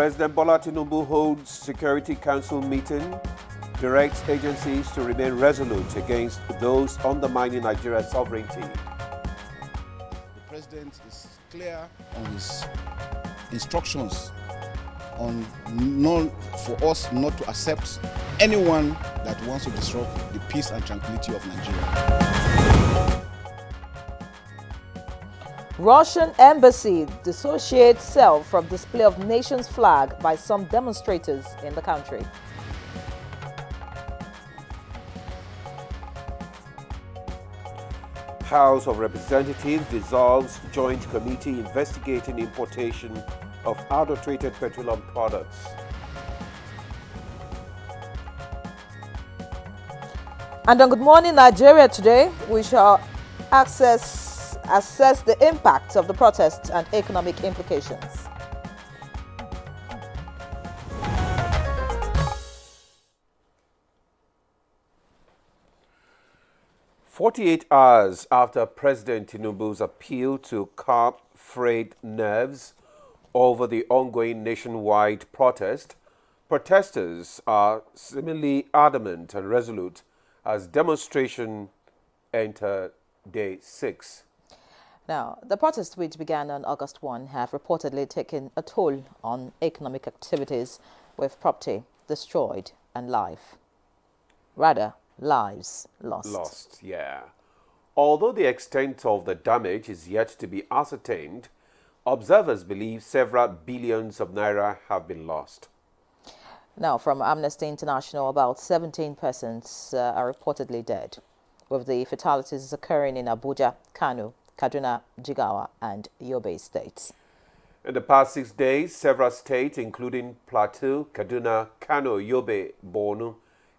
President Bola Tinubu holds Security Council meeting, directs agencies to remain resolute against those undermining Nigeria's sovereignty. The President is clear on his instructions on for us not to accept anyone that wants to disrupt the peace and tranquility of Nigeria. Russian embassy dissociates self from display of nation's flag by some demonstrators in the country. House of Representatives dissolves joint committee investigating importation of adulterated petroleum products. And on Good Morning Nigeria today, we shall assess the impact of the protests and economic implications. "48 hours after President Tinubu's appeal to calm frayed nerves over the ongoing nationwide protest, protesters are seemingly adamant and resolute as demonstration enter day 6. Now, the protests, which began on August 1, have reportedly taken a toll on economic activities, with property destroyed and lives lost. Yeah. Although the extent of the damage is yet to be ascertained, observers believe several billions of naira have been lost. Now, from Amnesty International, about 17 persons are reportedly dead, with the fatalities occurring in Abuja, Kano, Kaduna, Jigawa, and Yobe states. In the past 6 days, several states, including Plateau, Kaduna, Kano, Yobe, Borno,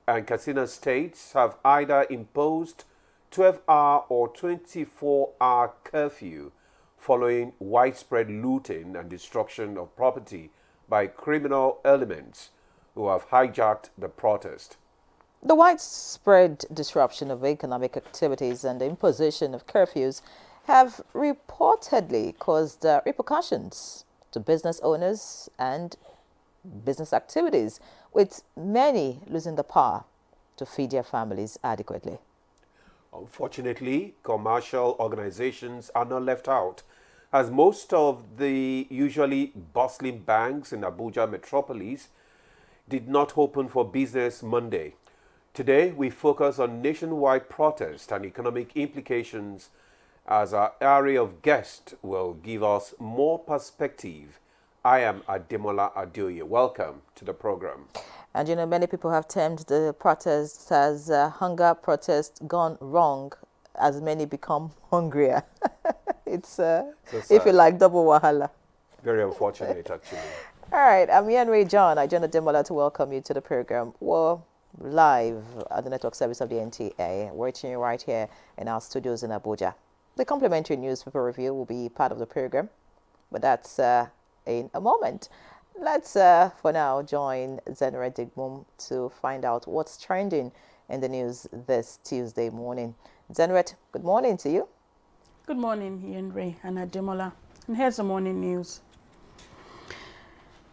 and Katsina states, have either imposed 12-hour or 24-hour curfew following widespread looting and destruction of property by criminal elements who have hijacked the protest. The widespread disruption of economic activities and the imposition of curfews have reportedly caused repercussions to business owners and business activities, with many losing the power to feed their families adequately. Unfortunately, commercial organizations are not left out, as most of the usually bustling banks in Abuja metropolis did not open for business Monday. Today, we focus on nationwide protest and economic implications, as our area of guest will give us more perspective. I am Ademola Adeoye. Welcome to the program. And you know, many people have termed the protests as hunger protest gone wrong, as many become hungrier. It's, so if you like, double wahala. Very unfortunate, actually. All right, I'm Yanrei John. I joined Ademola to welcome you to the program. We're live at the network service of the NTA, watching you right here in our studios in Abuja. The complimentary newspaper review will be part of the program, but that's in a moment. Let's, for now, join Zenra Digbum to find out what's trending in the news this Tuesday morning. Zenret, good morning to you. Good morning, Yenre and Ademola. And here's the morning news.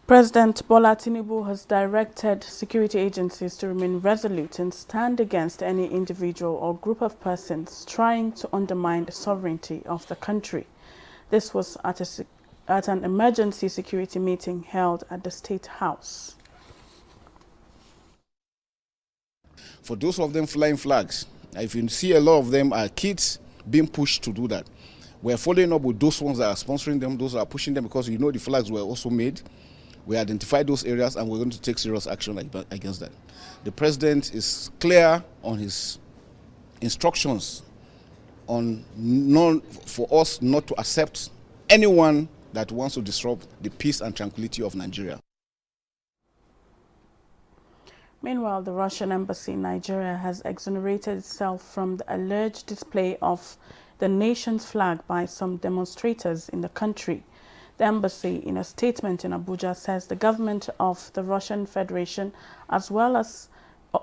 President Bola Tinubu has directed security agencies to remain resolute and stand against any individual or group of persons trying to undermine the sovereignty of the country. This was at an emergency security meeting held at the State House. For those of them flying flags, if you see a lot of them are kids being pushed to do that. We're following up with those ones that are sponsoring them, those that are pushing them, because you know the flags were also made. We identified those areas and we're going to take serious action against that. The president is clear on his instructions on for us not to accept anyone that wants to disrupt the peace and tranquility of Nigeria. Meanwhile, the Russian embassy in Nigeria has exonerated itself from the alleged display of the nation's flag by some demonstrators in the country. The embassy, in a statement in Abuja, says the government of the Russian Federation, as well as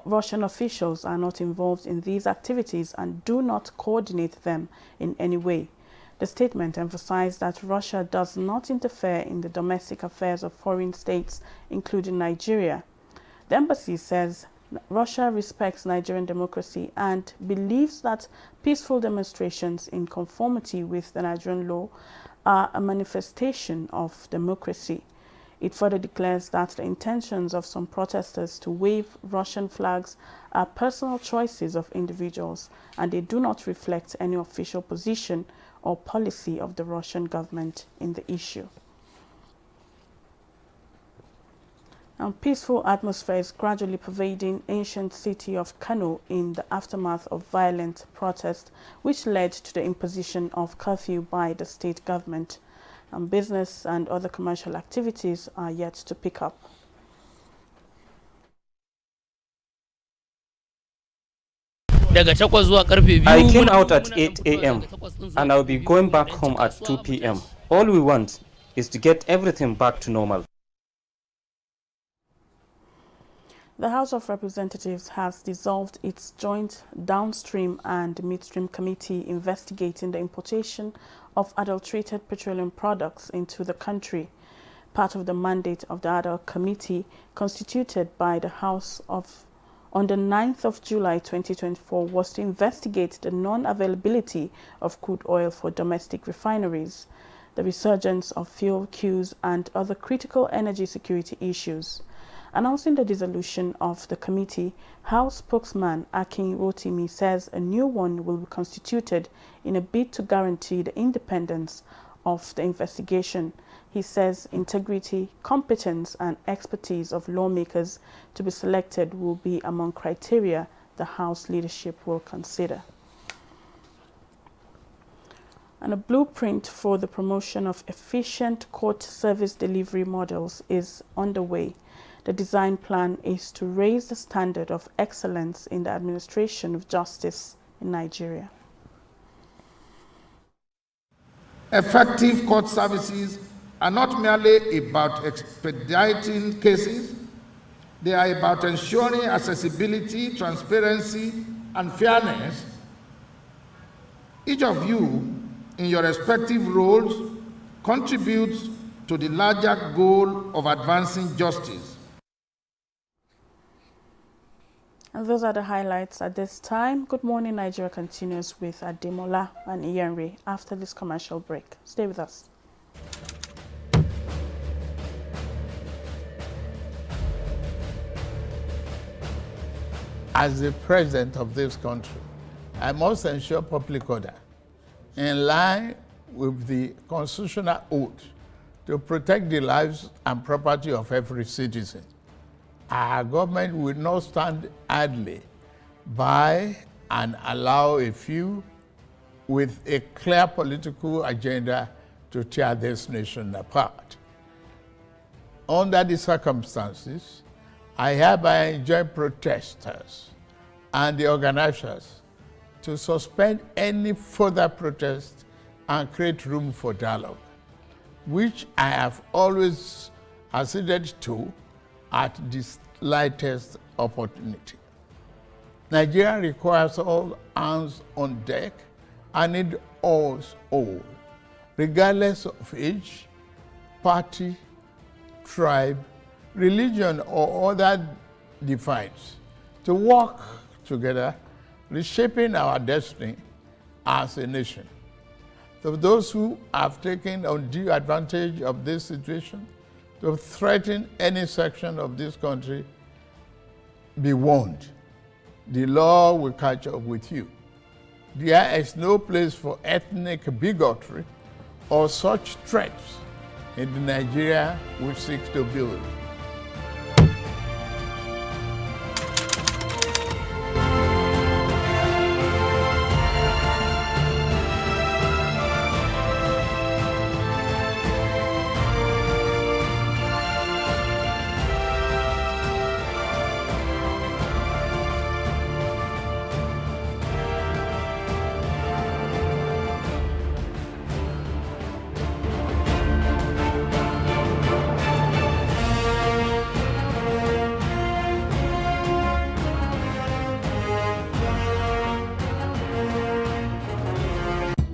Russian officials, are not involved in these activities and do not coordinate them in any way. The statement emphasized that Russia does not interfere in the domestic affairs of foreign states, including Nigeria. The embassy says Russia respects Nigerian democracy and believes that peaceful demonstrations in conformity with the Nigerian law are a manifestation of democracy. It further declares that the intentions of some protesters to wave Russian flags are personal choices of individuals and they do not reflect any official position or policy of the Russian government in the issue. A peaceful atmosphere is gradually pervading ancient city of Kano in the aftermath of violent protest, which led to the imposition of curfew by the state government. And business and other commercial activities are yet to pick up. I came out at 8 a.m. and I'll be going back home at 2 p.m. All we want is to get everything back to normal. The House of Representatives has dissolved its joint downstream and midstream committee investigating the importation of adulterated petroleum products into the country. Part of the mandate of the other committee, constituted by the House on the 9th of July 2024, was to investigate the non-availability of crude oil for domestic refineries, the resurgence of fuel queues, and other critical energy security issues. Announcing the dissolution of the committee, House spokesman Akin Rotimi says a new one will be constituted in a bid to guarantee the independence of the investigation. He says integrity, competence, and expertise of lawmakers to be selected will be among criteria the House leadership will consider. And a blueprint for the promotion of efficient court service delivery models is underway. The design plan is to raise the standard of excellence in the administration of justice in Nigeria. Effective court services are not merely about expediting cases, they are about ensuring accessibility, transparency, and fairness. Each of you, in your respective roles, contributes to the larger goal of advancing justice. And those are the highlights at this time. Good Morning Nigeria continues with Ademola and Iyanre after this commercial break. Stay with us. As the president of this country, I must ensure public order in line with the constitutional oath to protect the lives and property of every citizen. Our government will not stand idly by and allow a few with a clear political agenda to tear this nation apart. Under the circumstances, I hereby enjoin protesters and the organizers to suspend any further protest and create room for dialogue, which I have always acceded to at the slightest opportunity. Nigeria requires all hands on deck and need us all, regardless of age, party, tribe, religion, or other divides, to work together, reshaping our destiny as a nation. To those who have taken undue advantage of this situation to threaten any section of this country, be warned. The law will catch up with you. There is no place for ethnic bigotry or such threats in the Nigeria we seek to build.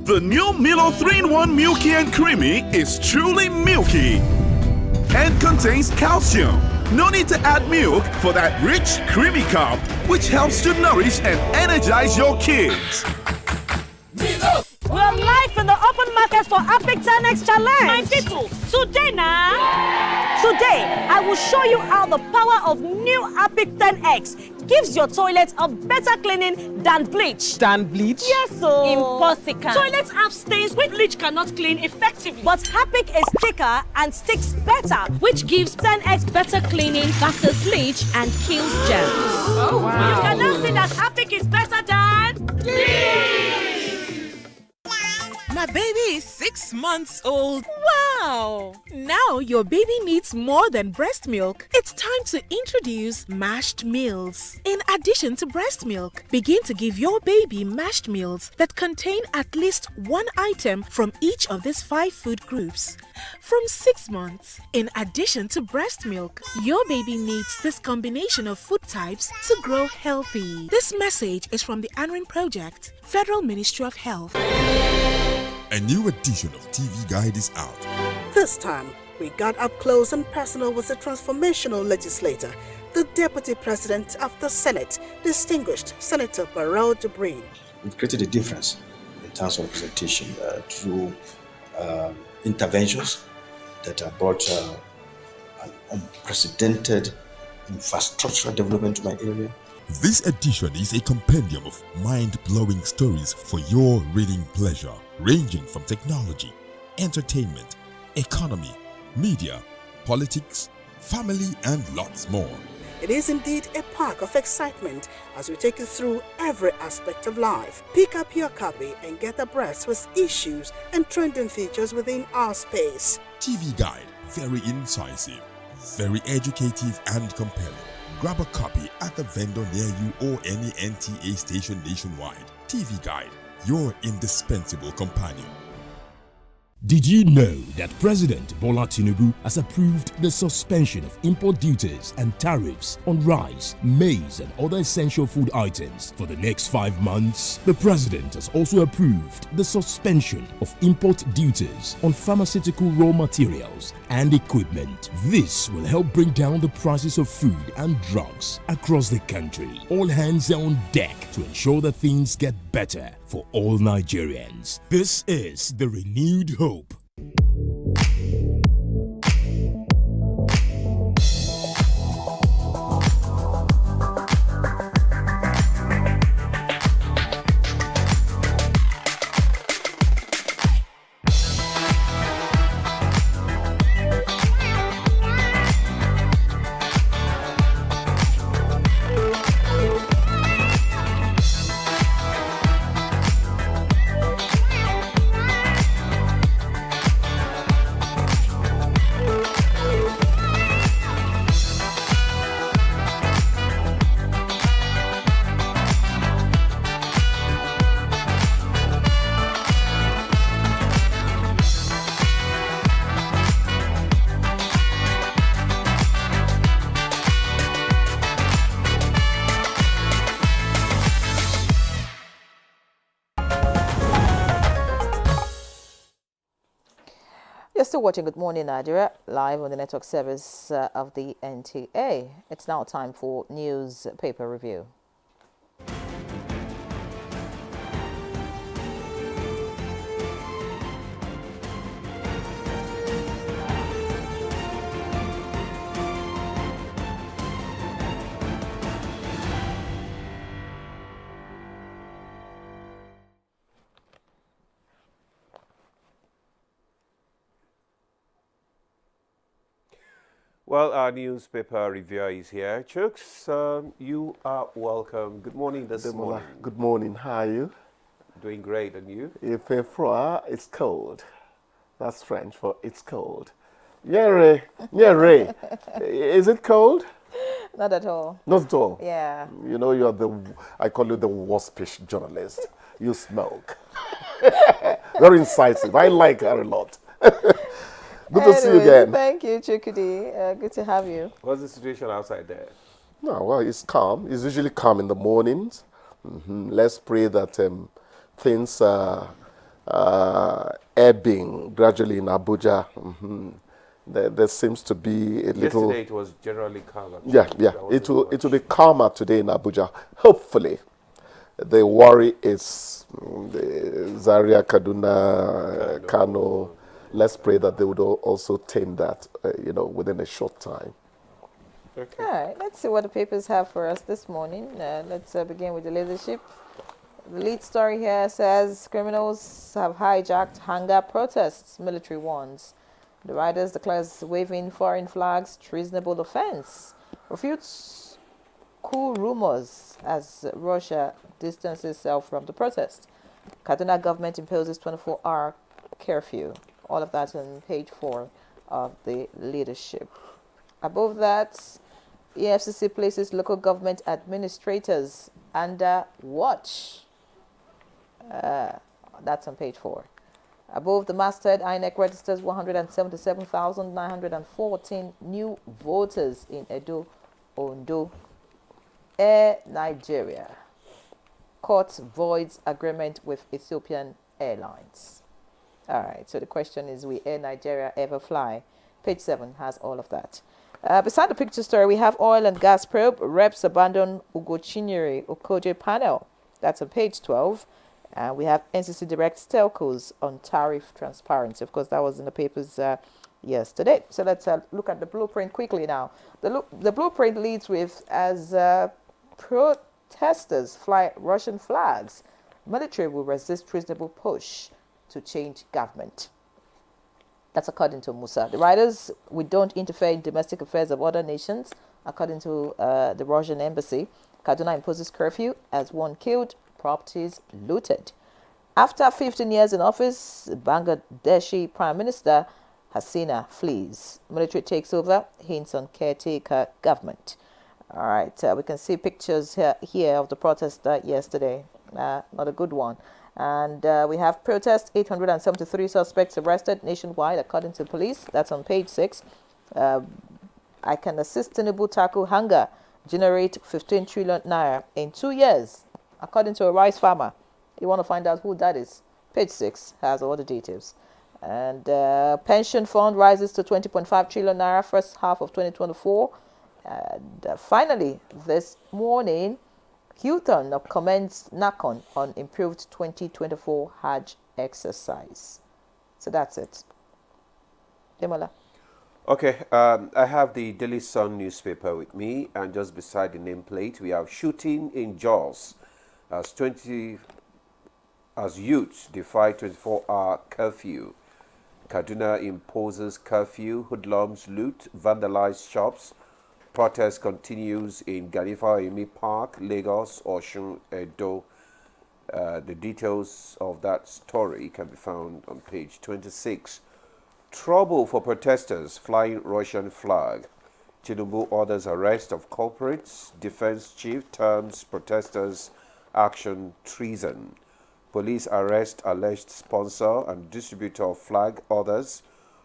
The new Milo 3-in-1 Milky and Creamy is truly milky and contains calcium. No need to add milk for that rich, creamy cup, which helps to nourish and energize your kids. We're live in the open market for Epic 10X Challenge. My people, today I will show you how the power of new Epic 10X gives your toilet a better cleaning than bleach. Than bleach? Yes, so. Impossible. Toilets have stains which bleach cannot clean effectively. But Epic is thicker and sticks better, which gives 10X better cleaning versus bleach and kills germs. Oh, wow. You can now see that Epic is better than bleach. My baby is 6 months old. Wow! Now your baby needs more than breast milk. It's time to introduce mashed meals. In addition to breast milk, begin to give your baby mashed meals that contain at least one item from each of these 5 food groups. From 6 months, in addition to breast milk, your baby needs this combination of food types to grow healthy. This message is from the ANRIN Project, Federal Ministry of Health. A new edition of TV Guide is out. This time, we got up close and personal with the transformational legislator, the Deputy President of the Senate, distinguished Senator Barrel Jibrin. We've created a difference in terms of representation through interventions that have brought an unprecedented infrastructural development to my area. This edition is a compendium of mind-blowing stories for your reading pleasure, ranging from technology, entertainment, economy, media, politics, family, and lots more. It is indeed a park of excitement as we take you through every aspect of life. Pick up your copy and get abreast with issues and trending features within our space. TV Guide, very incisive, very educative and compelling. Grab a copy at the vendor near you or any NTA station nationwide. TV Guide, your indispensable companion. Did you know that President Bola Tinubu has approved the suspension of import duties and tariffs on rice, maize and other essential food items for the next 5 months? The President has also approved the suspension of import duties on pharmaceutical raw materials and equipment. This will help bring down the prices of food and drugs across the country. All hands are on deck to ensure that things get better for all Nigerians. This is the renewed hope. You're still watching Good Morning Nigeria, live on the network service of the NTA. It's now time for newspaper review. Well, our newspaper reviewer is here. Chooks, you are welcome. Good morning this morning. Good morning. How are you? Doing great, and you? If froid, it's cold. That's French for it's cold. Yeah, Ray. Is it cold? Not at all. Not at all? Yeah. You know, I call you the waspish journalist. You smoke. Very incisive. I like her a lot. Good to see you again. Thank you, Chukudi. Good to have you. What's the situation outside there? No, well, it's calm. It's usually calm in the mornings. Let's pray that things ebbing gradually in Abuja. There seems to be a little. Yesterday it was generally calm. Yeah, yeah. It will be calmer today in Abuja. Hopefully, the worry is the Zaria, Kaduna, Kano. Let's pray that they would also tame that, within a short time. Okay. All right, let's see what the papers have for us this morning. Let's begin with the leadership. The lead story here says criminals have hijacked hunger protests, military warns. The riders declares waving foreign flags treasonable offense. Refutes coup rumors as Russia distances itself from the protest. Kaduna government imposes 24-hour curfew. All of that on page 4 of the leadership. Above that, EFCC places local government administrators under watch. That's on page 4. Above, the masthead INEC registers 177,914 new voters in Edo, Ondo. Air Nigeria. Court voids agreement with Ethiopian Airlines. All right, so the question is, will Air Nigeria ever fly? Page 7 has all of that. Beside the picture story, we have oil and gas probe. Reps abandon Ugochinyere Okoje panel. That's on page 12. We have NCC directs telcos on tariff transparency. Of course, that was in the papers yesterday. So let's look at the blueprint quickly now. The blueprint leads with, as protesters fly Russian flags, military will resist treasonable push to change government. That's according to Musa. The writers, we don't interfere in domestic affairs of other nations, according to the Russian embassy. Kaduna imposes curfew as one killed, properties looted. After 15 years in office, Bangladeshi Prime Minister Hasina flees. Military takes over, hints on caretaker government. All right, we can see pictures here of the protest yesterday. Not a good one. And we have protest, 873 suspects arrested nationwide, according to police. That's on page 6. I can assist Tinubu tackle hunger, generate 15 trillion naira in 2 years, according to a rice farmer. You want to find out who that is? Page 6 has all the details. And pension fund rises to 20.5 trillion naira first half of 2024. And finally, this morning, Hilton comments NACON on improved 2024 Hajj exercise. So that's it. Demola. Okay, I have the Daily Sun newspaper with me, and just beside the nameplate, we have shooting in Jos as youths defy 24-hour curfew. Kaduna imposes curfew, hoodlums loot, vandalize shops. Protest continues in Ganifa Emi Park, Lagos, Osun, Edo. The details of that story can be found on page 26. Trouble for protesters flying Russian flag. Tinubu orders arrest of culprits. Defense chief terms protesters' action treason. Police arrest alleged sponsor and distributor of flag orders.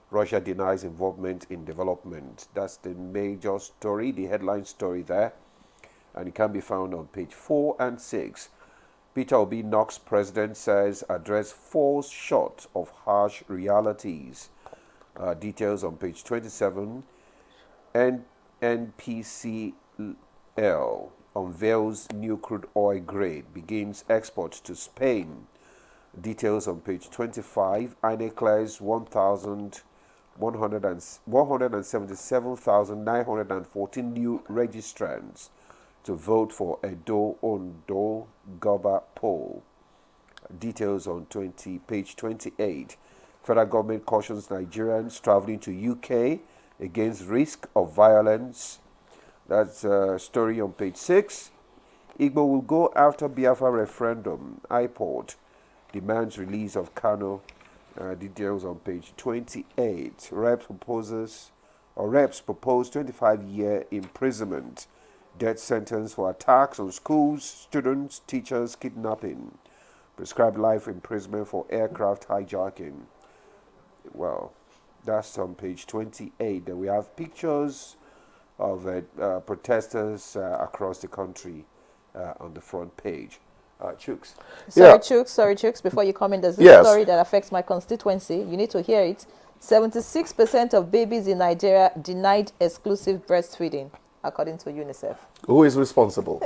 Russia denies involvement in development. That's the major story, the headline story there. And it can be found on page 4 and 6. Peter Obi knocks president, says address falls short of harsh realities. Details on page 27. NPCL unveils new crude oil grade, begins exports to Spain. Details on page 25. INEC clears 177,914 new registrants to vote for Edo Ondo Goba poll. Details on page 28. Federal government cautions Nigerians traveling to UK against risk of violence. That's a story on page 6. Igbo will go after Biafra referendum. IPOD demands release of Kano. Details on page 28. Reps propose 25-year imprisonment. Death sentence for attacks on schools, students, teachers, kidnapping. Prescribed life imprisonment for aircraft hijacking. Well, that's on page 28. Then we have pictures of protesters across the country on the front page. Chooks. Sorry, Chooks, before you come in, there's this story that affects my constituency. You need to hear it. 76% of babies in Nigeria denied exclusive breastfeeding, according to UNICEF. Who is responsible?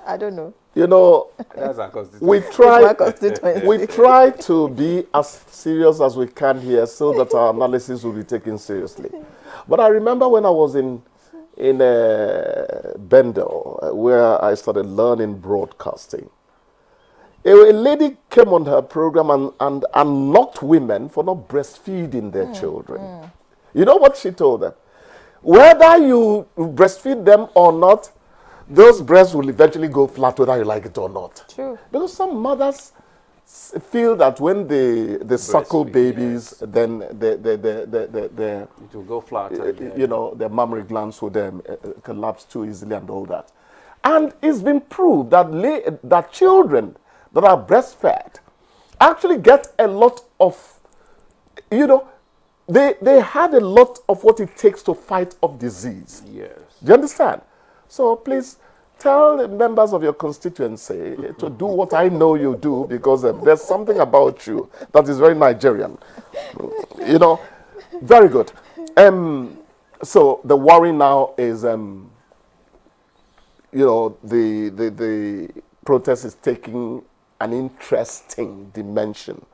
I don't know. You know, that's our constituency. We try to be as serious as we can here so that our analysis will be taken seriously. But I remember when I was in Bendel, where I started learning broadcasting. A lady came on her program and knocked women for not breastfeeding their children. You know what she told them? Whether you breastfeed them or not, those breasts will eventually go flat whether you like it or not. True. Because some mothers feel that when they suckle babies, then it will go flat. You know, their mammary glands will collapse too easily and all that. And it's been proved that that children that are breastfed actually get a lot of, you know, they have a lot of what it takes to fight off disease. Yes. Do you understand? So please tell the members of your constituency to do what I know you do, because there's something about you that is very Nigerian. You know, very good. So the worry now is, you know, the protest is taking an interesting dimension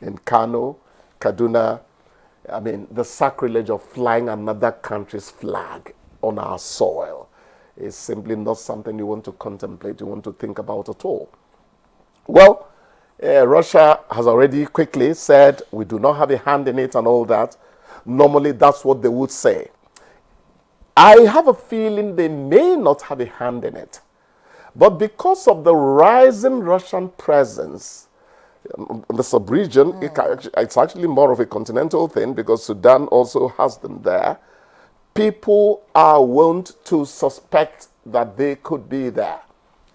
in Kano, Kaduna. I mean, the sacrilege of flying another country's flag on our soil is simply not something you want to contemplate, you want to think about at all. Well, Russia has already quickly said we do not have a hand in it and all that. Normally, that's what they would say. I have a feeling they may not have a hand in it. But because of the rising Russian presence in the sub-region, it's actually more of a continental thing because Sudan also has them there. People are wont to suspect that they could be there.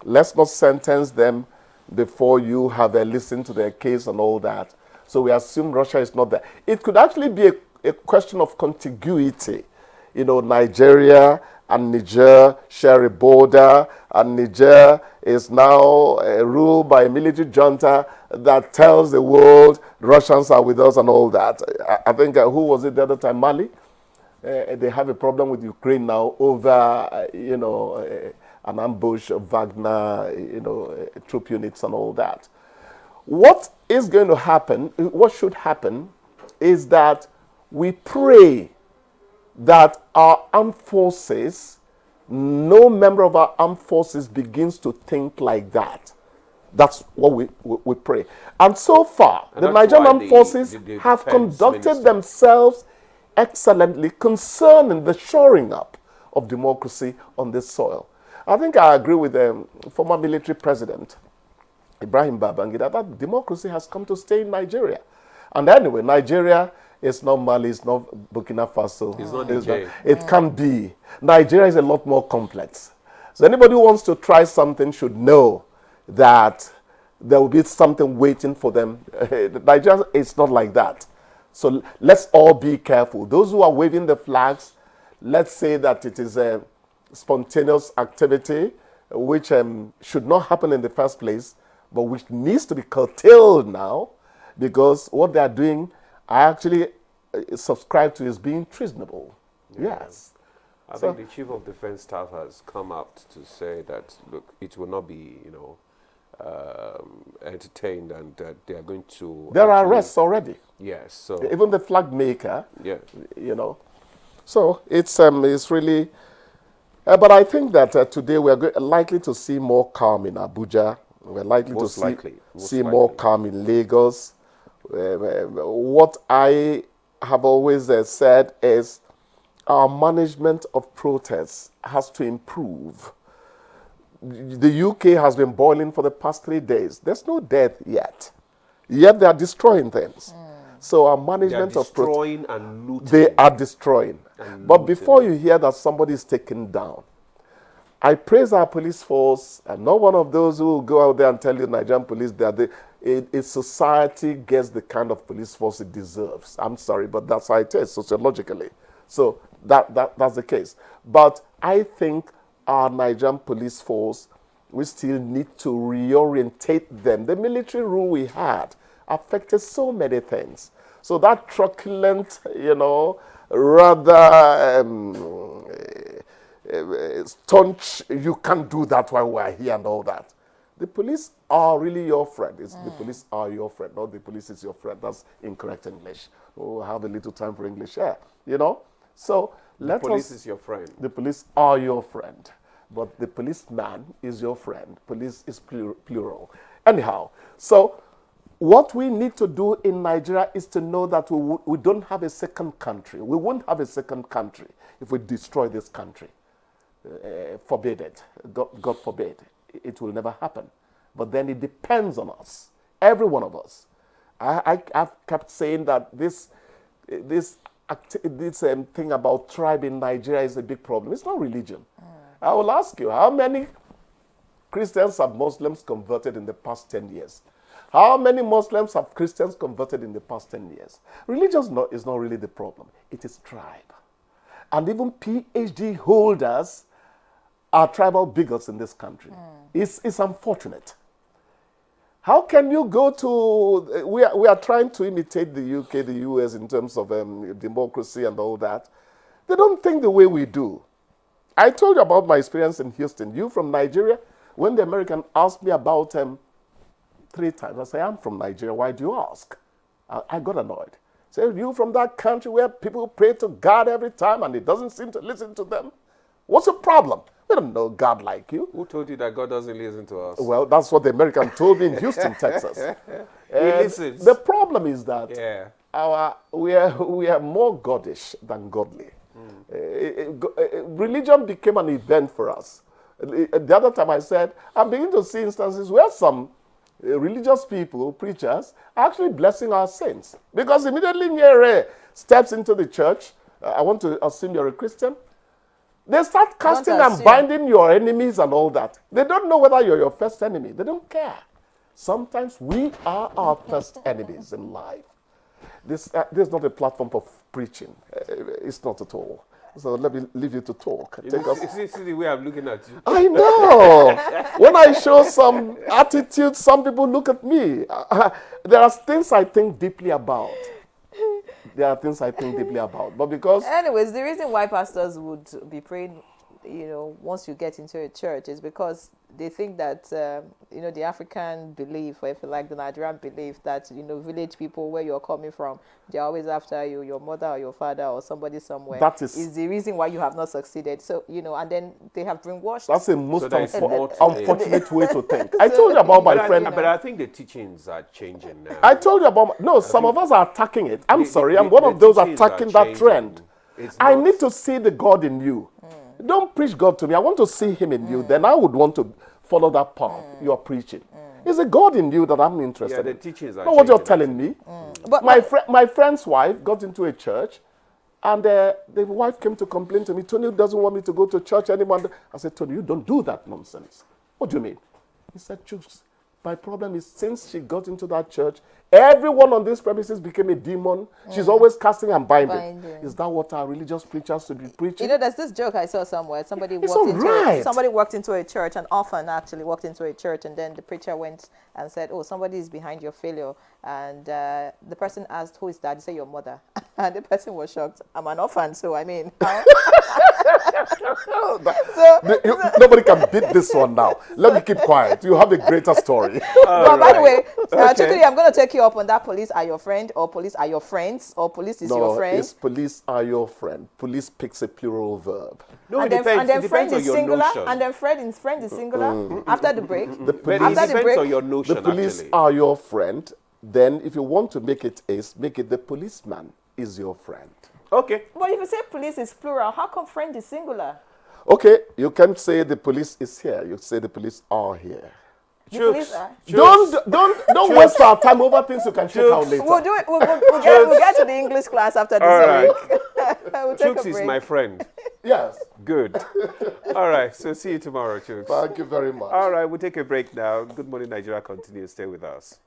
Let's not sentence them before you have listened to their case and all that. So we assume Russia is not there. It could actually be a question of contiguity. You know, Nigeria and Niger share a border, and Niger is now ruled by a military junta that tells the world Russians are with us and all that. I think, who was it the other time? Mali? They have a problem with Ukraine now over, you know, an ambush of Wagner, you know, troop units and all that. What is going to happen, what should happen, is that we pray that our armed forces, no member of our armed forces begins to think like that. That's what we pray. And so far, the Nigerian armed forces have conducted themselves excellently concerning the shoring up of democracy on this soil. I think I agree with the former military president, Ibrahim Babangida, that democracy has come to stay in Nigeria. And anyway, Nigeria is not Mali, it's not Burkina Faso. It's not Nigeria. It can't be. Nigeria is a lot more complex. So anybody who wants to try something should know that there will be something waiting for them. Nigeria is not like that. So let's all be careful. Those who are waving the flags, let's say that it is a spontaneous activity which should not happen in the first place, but which needs to be curtailed now, because what they are doing, I actually subscribe to, is being treasonable. Yeah. Yes. I think the Chief of Defense Staff has come out to say that, look, it will not be, you know, entertained, and that they are going to... There are arrests already. Yes. So even the flag maker, yeah, you know. So it's really... but I think that today we are likely to see more calm in Abuja. We're likely to see more calm in Lagos. What I have always said is our management of protests has to improve. The UK has been boiling for the past 3 days. There's no death yet. Yet they are destroying things. So our management of destroying and looting. They are destroying. But before you hear that somebody is taken down, I praise our police force. I'm not one of those who will go out there and tell you Nigerian police that a society gets the kind of police force it deserves. I'm sorry, but that's how it is sociologically. So that's the case. But I think our Nigerian police force We still need to reorientate them. The military rule we had affected so many things. So that truculent, rather staunch, you can't do that while we're here and all that. The police are really your friend. The police are your friend, not the police is your friend. That's incorrect English. Oh, have a little time for English here, So the police is your friend. The police are your friend, but the policeman is your friend. Police is plural. Anyhow, so what we need to do in Nigeria is to know that we don't have a second country. We won't have a second country if we destroy this country. Forbid it. God forbid. It will never happen. But then it depends on us, every one of us. I've kept saying that this thing about tribe in Nigeria is a big problem. It's not religion. I will ask you, how many Christians have Muslims converted in the past 10 years? How many Muslims have Christians converted in the past 10 years? Religion is not really the problem. It is tribe. And even PhD holders are tribal bigots in this country. It's unfortunate. How can you go to... We are trying to imitate the UK, the US in terms of democracy and all that. They don't think the way we do. I told you about my experience in Houston. You from Nigeria? When the American asked me about 3 times, I said, I'm from Nigeria. Why do you ask? I got annoyed. Say, you from that country where people pray to God every time and he doesn't seem to listen to them? What's the problem? We don't know God like you. Who told you that God doesn't listen to us? Well, that's what the American told me in Houston, Texas. He listens. The problem is that we are more goddish than godly. Religion became an event for us. The other time I said, I'm beginning to see instances where some religious people, preachers, are actually blessing our saints. Because immediately Nyere steps into the church, I want to assume you're a Christian, they start casting and binding your enemies and all that. They don't know whether you're your first enemy. They don't care. Sometimes we are our first enemies in life. This is not a platform for preaching. It's not at all. So let me leave you to talk. Is this the way I'm looking at you? I know. When I show some attitude, some people look at me. There are things I think deeply about. But because... Anyways, the reason why pastors would be praying, once you get into a church is because they think that, the African belief, or if you like the Nigerian belief, that, village people where you're coming from, they're always after you, your mother or your father or somebody somewhere. That is the reason why you have not succeeded. So, and then they have brainwashed. That's a most unfortunate way to think. I told you about my friend. But I think the teachings are changing now. I told you about... some of us are attacking it. I'm sorry. I'm one of those attacking that trend. I need to see the God in you. Don't preach God to me. I want to see him in you. Then I would want to follow that path you are preaching. It's a God in you that I'm interested in. The teachings are not what you're telling me. But my friend's wife got into a church, and the wife came to complain to me, Tony doesn't want me to go to church anymore. I said, Tony, you don't do that nonsense. What do you mean? He said, Chooks, my problem is since she got into that church, everyone on this premises became a demon. She's always casting and binding. Is that what our religious preachers should be preaching? There's this joke I saw somewhere. Somebody walked into a church, an orphan actually walked into a church, and then the preacher went and said, oh, somebody is behind your failure. And the person asked, who is that? He said, your mother. And the person was shocked. I'm an orphan, so I mean... Nobody can beat this one now. Let me keep quiet. You have a greater story. By the way, Chukudi, I'm going to take you up on that. Police are your friend, or police are your friends, or police is your friend. It's police are your friend. Police picks a plural verb. No, it depends friend on is your singular, notion. and then friend is singular. After the break, It depends on your notion, the police actually. are your friend. Then if you want to make it ace, make it the policeman is your friend. Okay. But if you say police is plural, how come friend is singular? Okay, you can't say the police is here. You say the police are here. Don't waste our time over things you can check out later. We'll do it. We'll get to the English class after this break. We'll take Chooks a break. is my friend. Yes. Good. All right. So see you tomorrow, Chooks. Thank you very much. All right. We'll take a break now. Good Morning Nigeria continues. Stay with us.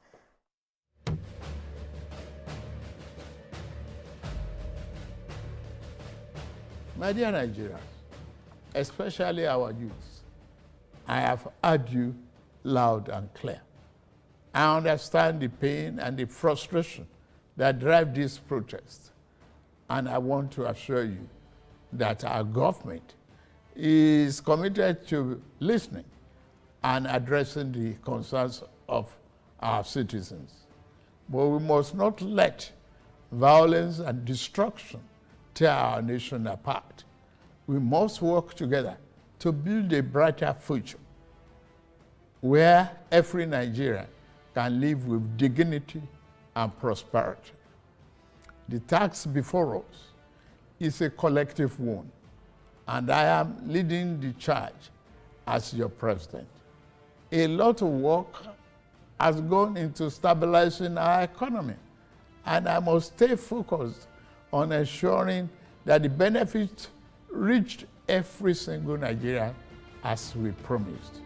My dear Nigerians, especially our youths, I have heard you loud and clear. I understand the pain and the frustration that drive these protests. And I want to assure you that our government is committed to listening and addressing the concerns of our citizens. But we must not let violence and destruction tear our nation apart. We must work together to build a brighter future where every Nigerian can live with dignity and prosperity. The task before us is a collective one, and I am leading the charge as your president. A lot of work has gone into stabilizing our economy, and I must stay focused on ensuring that the benefits reach every single Nigerian as we promised.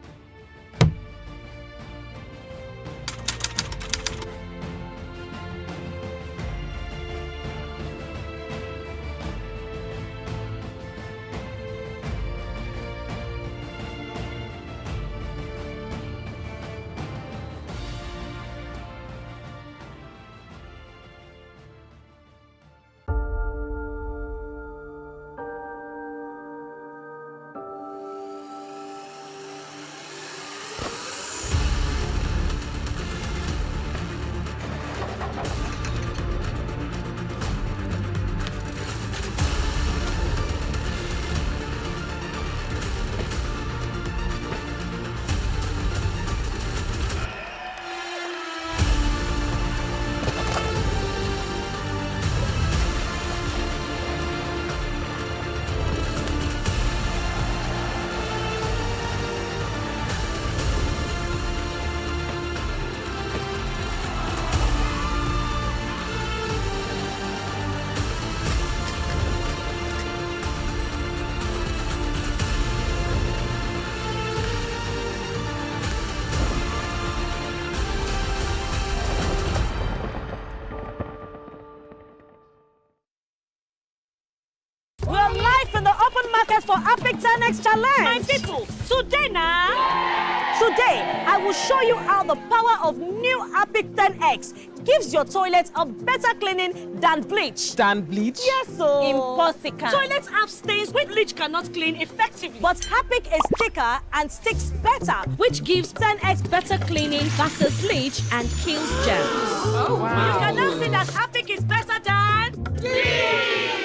for Epic 10X Challenge. My people, today I will show you how the power of new Epic 10X gives your toilet a better cleaning than bleach. Than bleach? Yes, so. Impossible. Toilets have stains which bleach cannot clean effectively. But Epic is thicker and sticks better, which gives 10X better cleaning versus bleach and kills germs. Oh, wow. You can now see that Epic is better than bleach.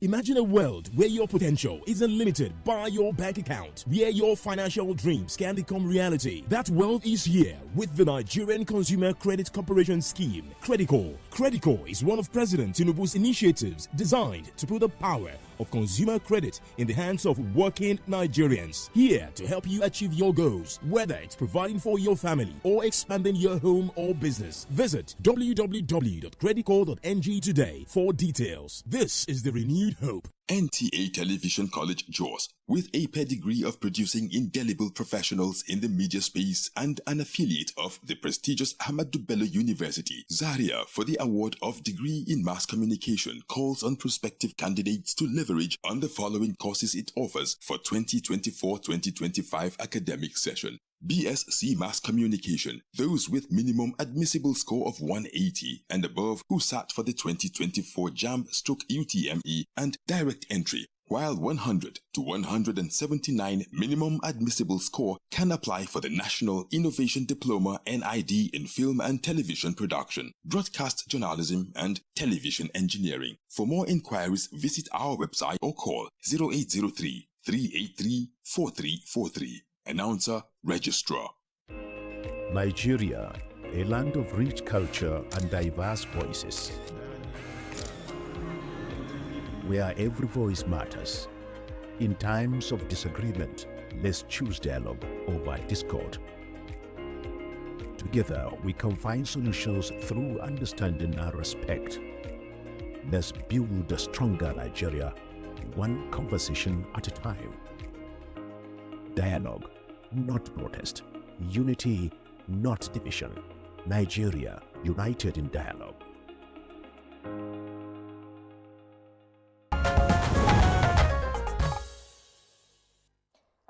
Imagine a world where your potential isn't limited by your bank account, where your financial dreams can become reality. That world is here with the Nigerian Consumer Credit Corporation scheme, Credico. Credico is one of President Tinubu's initiatives designed to put the power of consumer credit in the hands of working Nigerians. Here to help you achieve your goals, whether it's providing for your family or expanding your home or business. Visit www.credico.ng today for details. This is the renewed hope. NTA Television College Jos, with a pedigree of producing indelible professionals in the media space and an affiliate of the prestigious Ahmadu Bello University, Zaria, for the award of degree in mass communication, calls on prospective candidates to leverage on the following courses it offers for 2024-2025 academic session. BSc Mass Communication, those with minimum admissible score of 180 and above who sat for the 2024 JAM/UTME and direct entry, while 100 to 179 minimum admissible score can apply for the National Innovation Diploma NID in Film and Television Production, Broadcast Journalism and Television Engineering. For more inquiries, visit our website or call 0803 383 4343. Announcer, Registrar. Nigeria, a land of rich culture and diverse voices, where every voice matters. In times of disagreement, let's choose dialogue over discord. Together, we can find solutions through understanding and respect. Let's build a stronger Nigeria, one conversation at a time. Dialogue, not protest. Unity, not division. Nigeria, united in dialogue.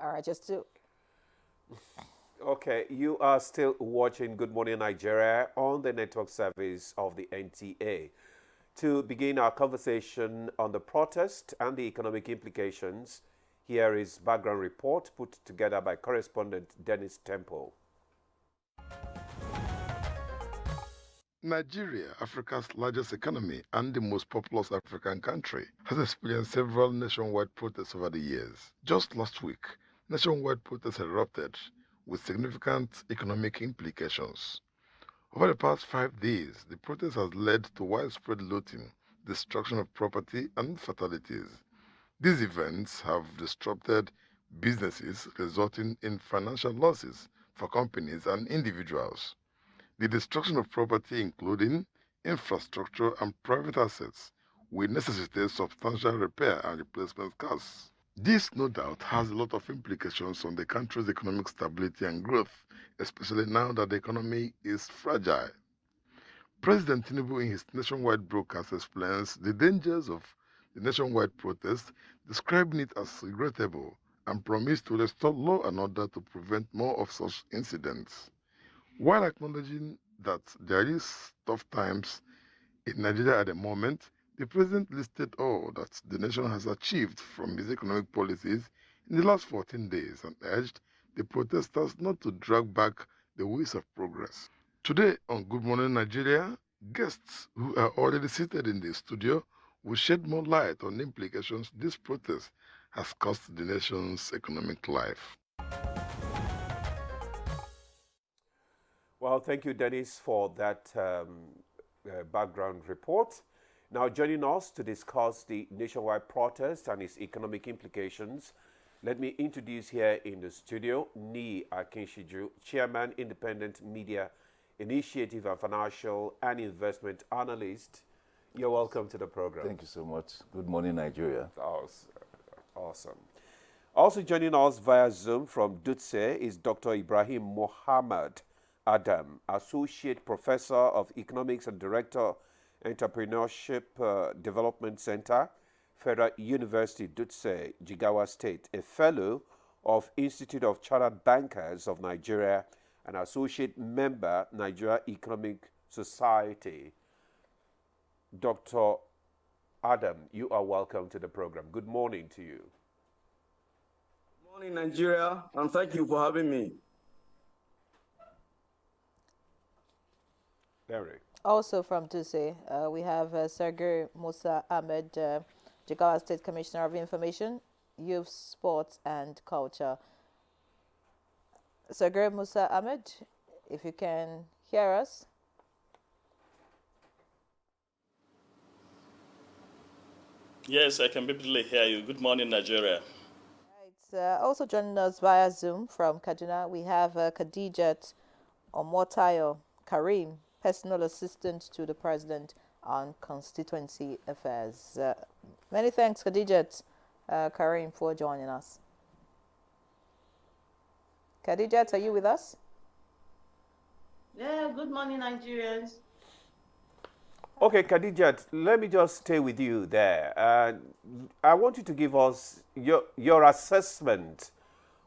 All right, just to Okay, you are still watching Good Morning Nigeria on the network service of the NTA. To begin our conversation on the protest and the economic implications, here is background report put together by correspondent Dennis Temple. Nigeria, Africa's largest economy and the most populous African country, has experienced several nationwide protests over the years. Just last week, nationwide protests erupted with significant economic implications. Over the past 5 days, the protest has led to widespread looting, destruction of property, and fatalities. These events have disrupted businesses, resulting in financial losses for companies and individuals. The destruction of property, including infrastructure and private assets, will necessitate substantial repair and replacement costs. This, no doubt, has a lot of implications on the country's economic stability and growth, especially now that the economy is fragile. President Tinubu, in his nationwide broadcast, explains the dangers of the nationwide protest, describing it as regrettable, and promised to restore law and order to prevent more of such incidents. While acknowledging that there is tough times in Nigeria at the moment, the president listed all that the nation has achieved from his economic policies in the last 14 days and urged the protesters not to drag back the wheels of progress. Today on Good Morning Nigeria, guests who are already seated in the studio will shed more light on the implications this protest has cost the nation's economic life. Well, thank you, Dennis, for that background report. Now, joining us to discuss the nationwide protest and its economic implications, let me introduce here in the studio Ni Akinshiju, Chairman, Independent Media Initiative and Financial and Investment Analyst. You're welcome to the program. Thank you so much. Good morning, Nigeria. Awesome. Also joining us via Zoom from Dutse is Dr. Ibrahim Mohammed Adam, Associate Professor of Economics and Director, Entrepreneurship Development Center, Federal University, Dutse, Jigawa State, a Fellow of Institute of Chartered Bankers of Nigeria, an Associate Member, Nigeria Economic Society. Dr. Adam, you are welcome to the program. Good morning to you. Good morning, Nigeria, and thank you for having me. Derek. Also from Dutse, we have Sergey Musa Ahmed, Jigawa State Commissioner of Information, Youth, Sports and Culture. Sergey Musa Ahmed, if you can hear us. Yes, I can vividly hear you. Good morning, Nigeria. Right. Also joining us via Zoom from Kaduna, we have Khadijat Omotayo Karim, Personal Assistant to the President on Constituency Affairs. Many thanks, Khadijat Karim, for joining us. Khadijat, are you with us? Yeah, good morning, Nigerians. Okay, Khadijat, let me just stay with you there. I want you to give us your assessment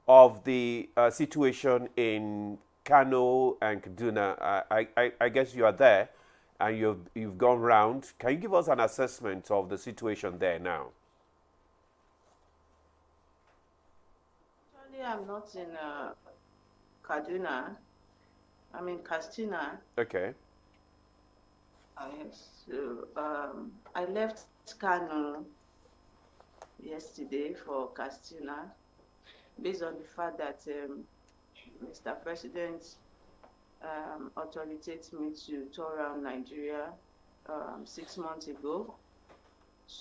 of the situation in Kano and Kaduna. I guess you are there and you've gone round. Can you give us an assessment of the situation there now? Actually, I'm not in Kaduna. I'm in Katsina. Okay. So I left Kano yesterday for Katsina based on the fact that Mr. President authorized me to tour around Nigeria 6 months ago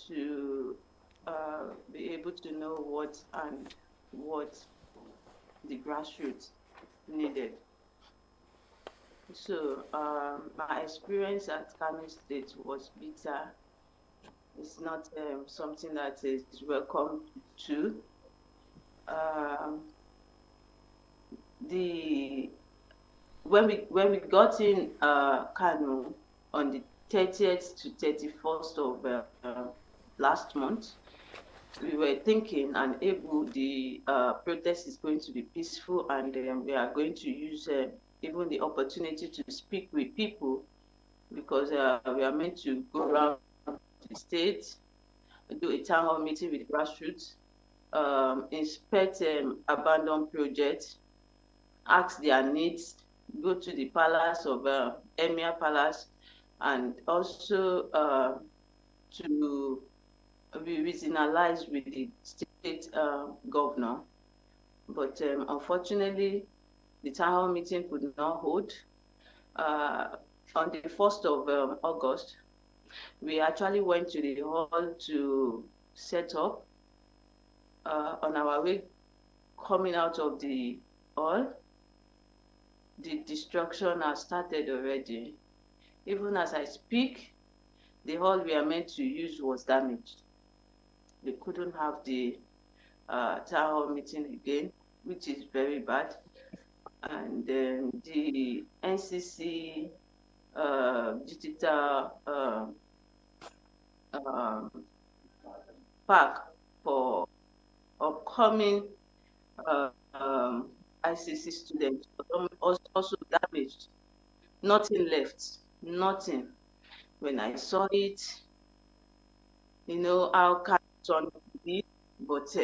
to be able to know what the grassroots needed. So my experience at Kano State was bitter. It's not something that is welcome to. When we got in Kano on the 30th to 31st of last month, we were thinking and able the protest is going to be peaceful, and we are going to use even the opportunity to speak with people, because we are meant to go around the state, do a town hall meeting with grassroots, inspect abandoned projects, ask their needs, go to the palace of Emir Palace, and also to be regionalized with the state governor. But unfortunately, the town hall meeting could not hold. On the 1st of August, we actually went to the hall to set up. On our way coming out of the hall, the destruction has started already. Even as I speak, the hall we are meant to use was damaged. They couldn't have the town hall meeting again, which is very bad. And the NCC digital park for upcoming ICC students also damaged. Nothing left, nothing. When I saw it, you know how sun be, but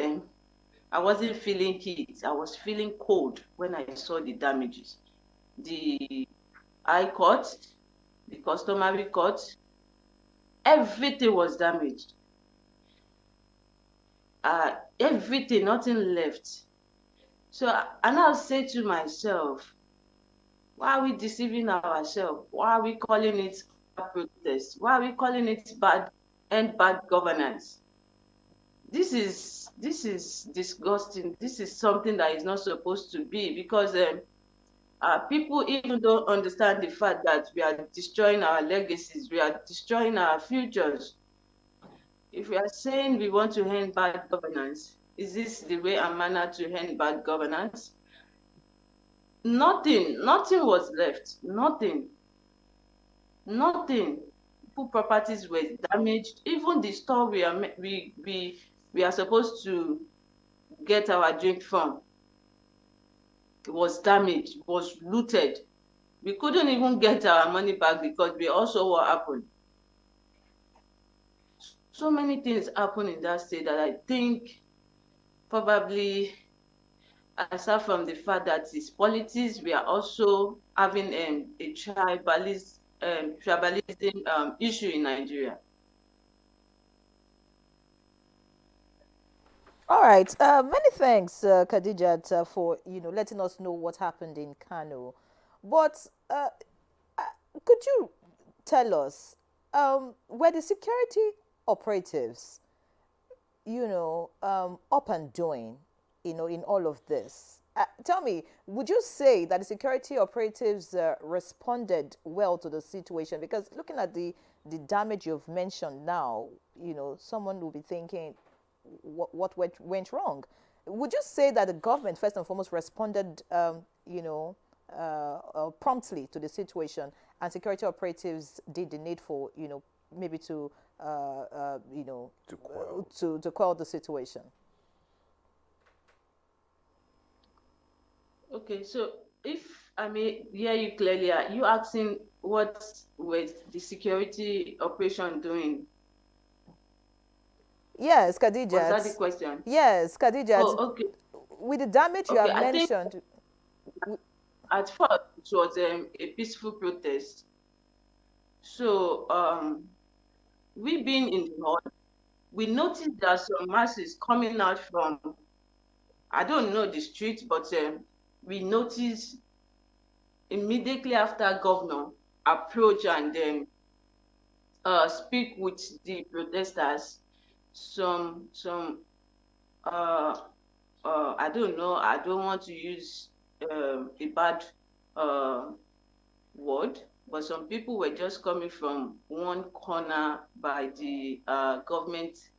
I wasn't feeling heat. I was feeling cold when I saw the damages. The High Court, the customary court, everything was damaged. Everything, nothing left. So I now say to myself, why are we deceiving ourselves? Why are we calling it protest? Why are we calling it bad governance? This is disgusting. This is something that is not supposed to be, because people even don't understand the fact that we are destroying our legacies, we are destroying our futures. If we are saying we want to end bad governance, is this the way and manner to end bad governance? Nothing was left. Nothing. People properties were damaged. Even the store we are supposed to get our drink from, it was damaged, was looted. We couldn't even get our money back because we also what happened. So many things happen in that state that I think probably, aside from the fact that it's politics, we are also having a tribalism issue in Nigeria. All right. Many thanks, Khadijat, for letting us know what happened in Kano. But could you tell us, were the security operatives, up and doing, in all of this? Tell me, would you say that the security operatives responded well to the situation? Because looking at the damage you've mentioned now, someone will be thinking, what went wrong? Would you say that the government first and foremost responded, promptly to the situation, and security operatives did the needful, maybe to quell the situation? Okay, so if I may hear you clearly, are you asking what was the security operation doing? Yes, Khadija. Was that the question? Yes, Khadija. Oh, okay. With the damage you have mentioned. At first, it was a peaceful protest. So we being in the hall, we noticed that some masses coming out from, I don't know the street, but we noticed immediately after governor approach and then speak with the protesters, some I don't know, I don't want to use a bad word, but some people were just coming from one corner by the government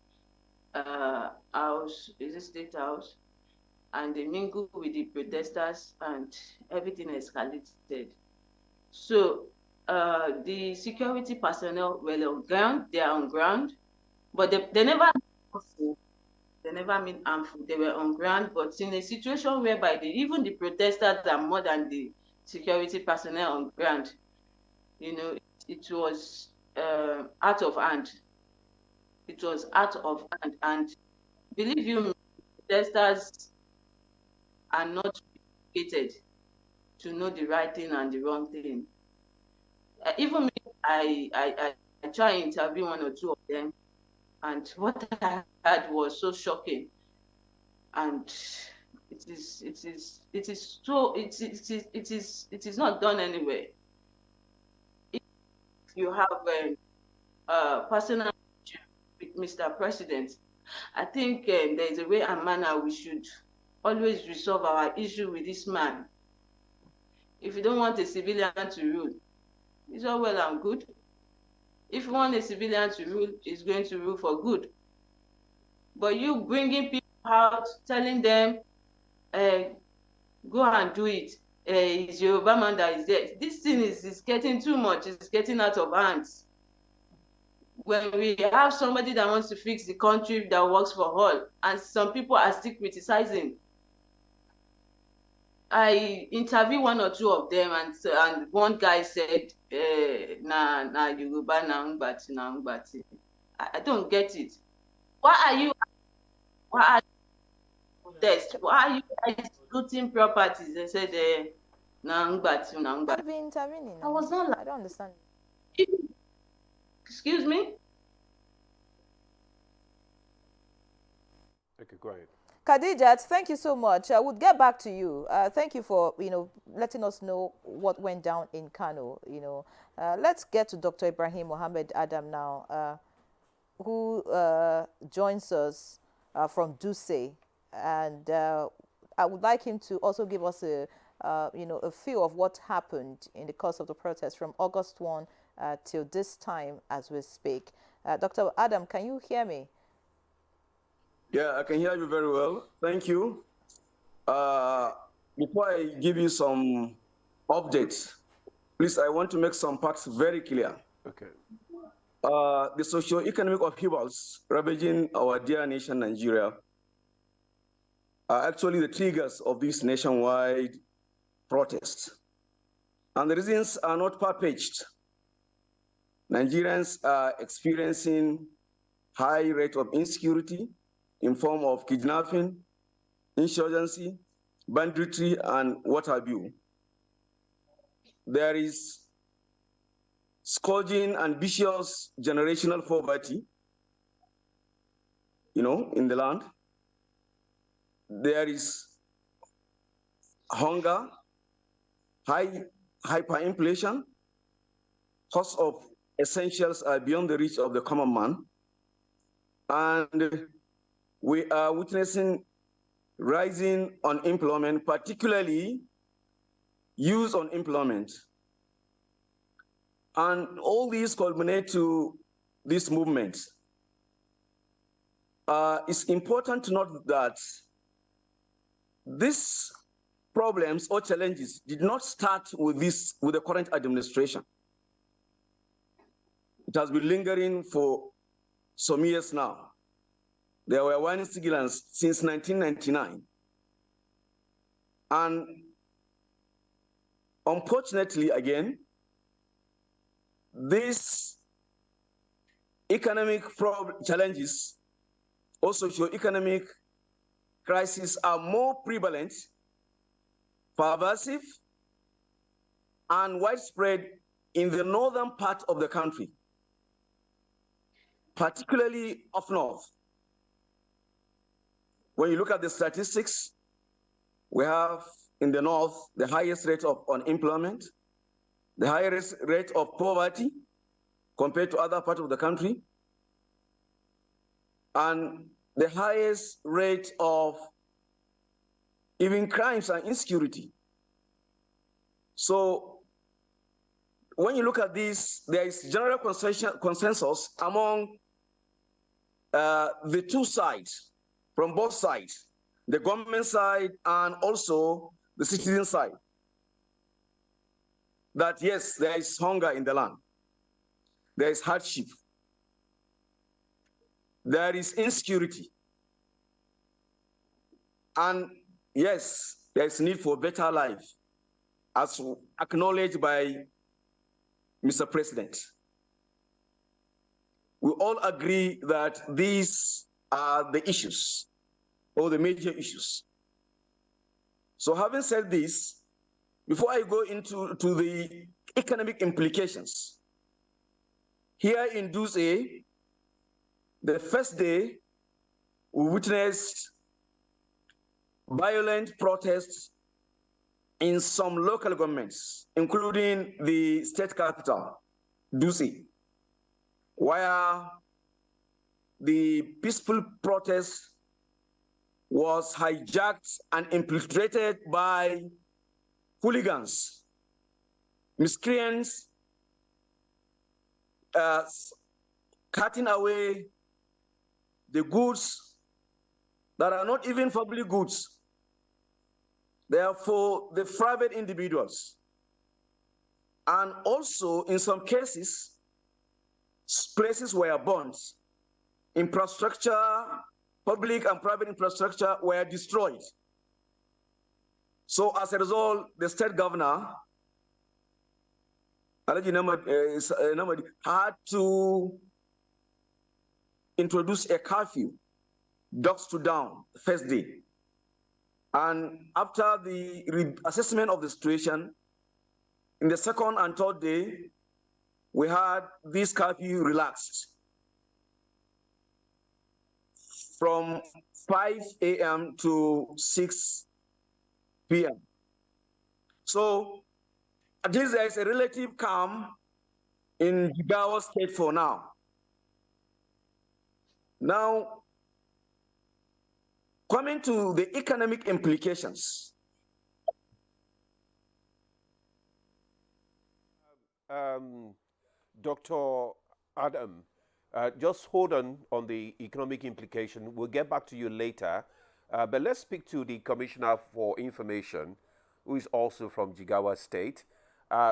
house, is it state house, and they mingled with the protesters and everything escalated. So the security personnel were on ground, they are on ground, but they never They never mean harmful. They were on ground, but in a situation whereby even the protesters are more than the security personnel on ground, you know, it was out of hand. It was out of hand. And believe you me, protesters are not educated to know the right thing and the wrong thing. Even me, I try and interview one or two of them, and what I heard was so shocking. And it is not done anywhere. If you have a personal issue with Mr. President, I think there is a way and manner we should always resolve our issue with this man. If you don't want a civilian to rule, it's all well and good. If you want a civilian to rule, it's going to rule for good. But you bringing people out, telling them, go and do it. It's Yoruba man that is there. This thing is getting too much. It's getting out of hands. When we have somebody that wants to fix the country that works for all, and some people are still criticizing. I interviewed one or two of them, and one guy said, na Yoruba na Ngbati. I don't get it. Why are you protest? Why are you guys looting properties? They said, na Ngbati. I've been intervening. I was not like, I don't understand. Excuse me? Okay, go ahead. Khadijat, thank you so much. I would get back to you. Thank you for letting us know what went down in Kano. Let's get to Dr. Ibrahim Mohammed Adam now, who joins us from Duse, and I would like him to also give us a feel of what happened in the course of the protest from August 1 till this time as we speak. Dr. Adam, can you hear me? Yeah, I can hear you very well. Thank you. Before I give you some updates, please, I want to make some facts very clear. Okay. The socio-economic upheavals ravaging our dear nation, Nigeria, are actually the triggers of this nationwide protest. And the reasons are not far-fetched. Nigerians are experiencing high rate of insecurity in form of kidnapping, insurgency, banditry, and what have you. There is scourging and vicious generational poverty, in the land. There is hunger, high hyperinflation, cost of essentials are beyond the reach of the common man, and we are witnessing rising unemployment, particularly youth unemployment. And all these culminate to this movement. It's important to note that these problems or challenges did not start with the current administration. It has been lingering for some years now. There were warning signals since 1999. And unfortunately, again, these economic challenges or socio-economic crises are more prevalent, pervasive, and widespread in the northern part of the country, particularly up north. When you look at the statistics, we have in the north the highest rate of unemployment, the highest rate of poverty compared to other parts of the country, and the highest rate of even crimes and insecurity. So when you look at this, there is general consensus among the two sides, from both sides, the government side and also the citizen side, that yes, there is hunger in the land, there is hardship, there is insecurity, And yes, there is need for better life, as acknowledged by Mr. President. We all agree that these are the issues, or the major issues. So having said this, before I go into the economic implications, here in Duse, the first day, we witnessed violent protests in some local governments, including the state capital, Duse, where the peaceful protest was hijacked and infiltrated by hooligans, miscreants, cutting away the goods that are not even public goods. They are for the private individuals. And also, in some cases, places were burnt. Infrastructure, public and private infrastructure were destroyed. So as a result, the state governor had to introduce a curfew, dusk to dawn, first day. And after the assessment of the situation, in the second and third day, we had this curfew relaxed from 5 a.m. to 6 p.m. So at least there is a relative calm in Jigawa State for now. Now, coming to the economic implications. Dr. Adam, just hold on the economic implication. We'll get back to you later. But let's speak to the Commissioner for Information, who is also from Jigawa State.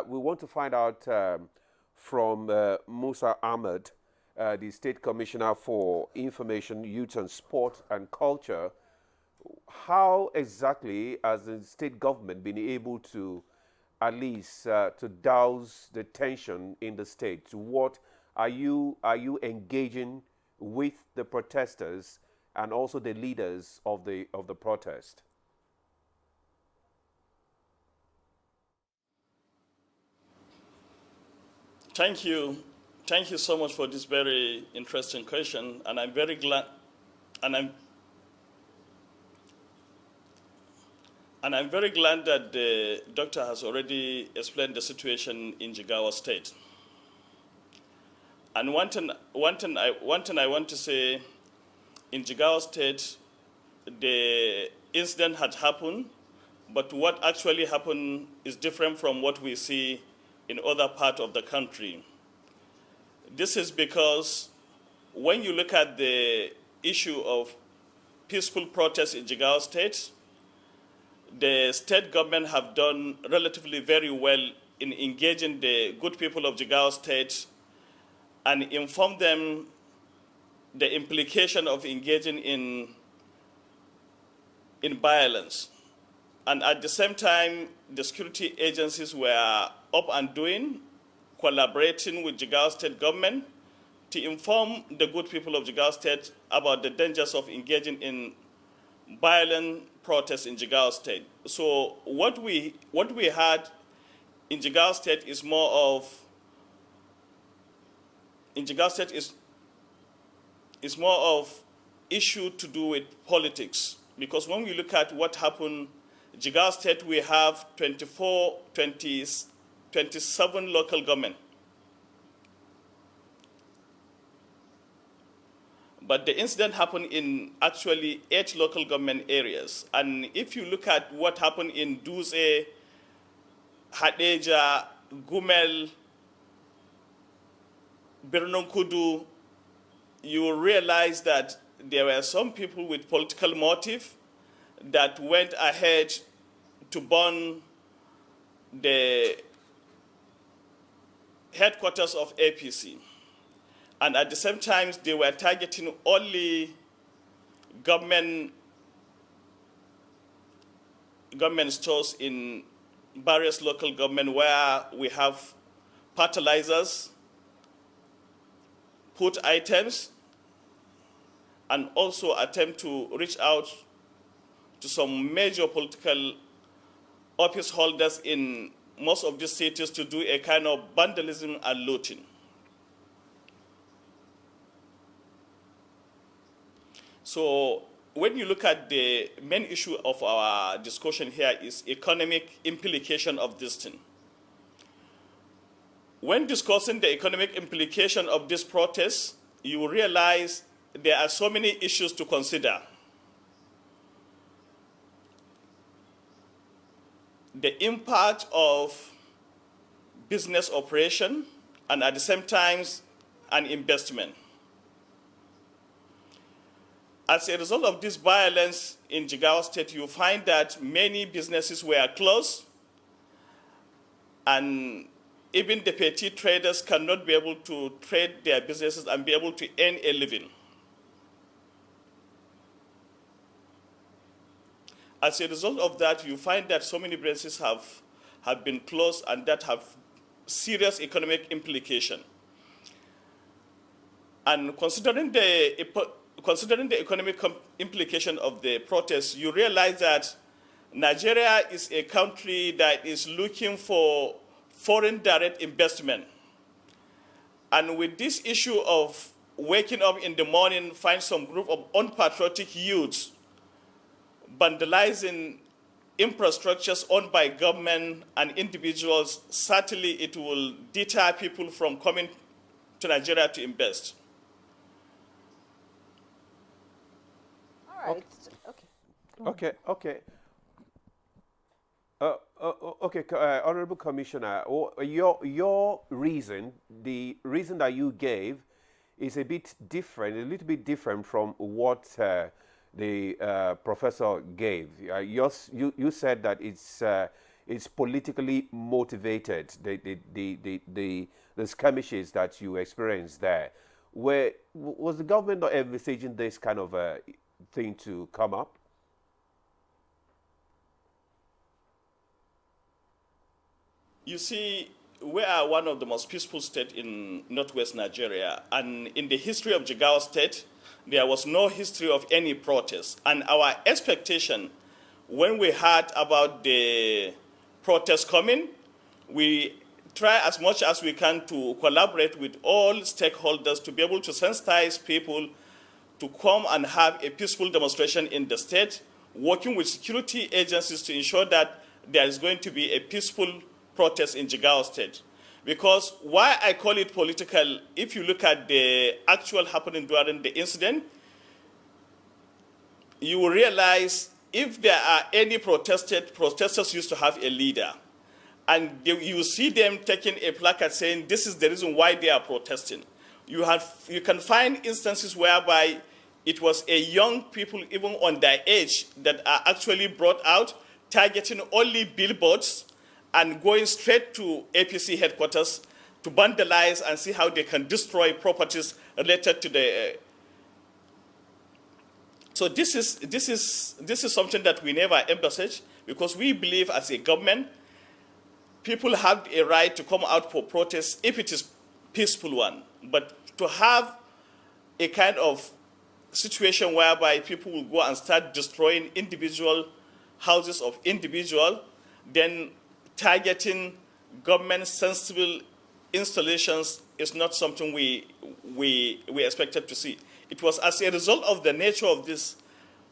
We want to find out from Musa Ahmed, the State Commissioner for Information, Youth and Sport and Culture, how exactly has the state government been able to at least to douse the tension in the state? To what are you engaging with the protesters and also the leaders of the protest? Thank you so much for this very interesting question, and I'm very glad, and I'm very glad that the doctor has already explained the situation in Jigawa State. And one thing I want to say, in Jigawa State, the incident had happened, but what actually happened is different from what we see in other parts of the country. This is because when you look at the issue of peaceful protests in Jigawa State, the state government have done relatively very well in engaging the good people of Jigawa State and inform them the implication of engaging in violence. And at the same time, the security agencies were up and doing, collaborating with Jigawa State government to inform the good people of Jigawa State about the dangers of engaging in violent protests in Jigawa State. So what we had in Jigawa State is more of issue to do with politics, because when we look at what happened, Jigawa State, we have 27 local government. But the incident happened in actually 8 local government areas. And if you look at what happened in Duse, Hadeja, Gumel, Birnonkudu, you will realize that there were some people with political motive that went ahead to burn the headquarters of APC. And at the same time, they were targeting only government government stores in various local government where we have fertilizers, food items, and also attempt to reach out to some major political office holders in most of these cities to do a kind of vandalism and looting. So when you look at the main issue of our discussion here is economic implication of this thing. When discussing the economic implication of this protest, you will realize there are so many issues to consider. The impact of business operation and at the same time an investment. As a result of this violence in Jigawa State, you find that many businesses were closed, and even the petty traders cannot be able to trade their businesses and be able to earn a living. As a result of that, you find that so many businesses have been closed and that have serious economic implication. And considering the economic implication of the protest, you realize that Nigeria is a country that is looking for foreign direct investment. And with this issue of waking up in the morning, find some group of unpatriotic youths vandalizing infrastructures owned by government and individuals, certainly it will deter people from coming to Nigeria to invest. All right. Okay. Honorable Commissioner, your reason, the reason that you gave, is a bit different, a little bit different from what the professor gave. You said that it's politically motivated. The skirmishes that you experienced there. Was the government not envisaging this kind of thing to come up? You see, we are one of the most peaceful states in northwest Nigeria, and in the history of Jigawa State, there was no history of any protest. And our expectation, when we heard about the protest coming, we try as much as we can to collaborate with all stakeholders to be able to sensitize people to come and have a peaceful demonstration in the state, working with security agencies to ensure that there is going to be a peaceful protest in Jigawa State. Because why I call it political, if you look at the actual happening during the incident, you will realize if there are any protesters used to have a leader. And you see them taking a placard saying this is the reason why they are protesting. You can find instances whereby it was a young people, even on their age, that are actually brought out, targeting only billboards and going straight to APC headquarters to vandalize and see how they can destroy properties related to the. So this is something that we never emphasize, because we believe as a government, people have a right to come out for protest if it is peaceful one. But to have a kind of situation whereby people will go and start destroying individual houses of individual, then targeting government-sensible installations is not something we expected to see. It was as a result of the nature of this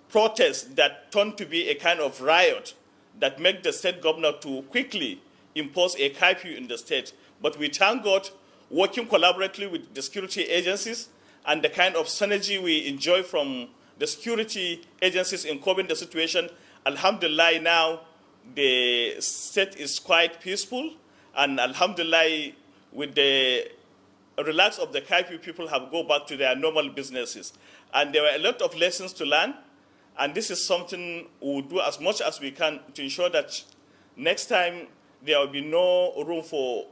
protest that turned to be a kind of riot that made the state governor to quickly impose a curfew in the state. But we thank God, working collaboratively with the security agencies and the kind of synergy we enjoy from the security agencies in coping the situation, alhamdulillah, now the state is quite peaceful, and alhamdulillah, with the relax of the curfew, people have go back to their normal businesses. And there were a lot of lessons to learn, and this is something we will do as much as we can to ensure that next time there will be no room for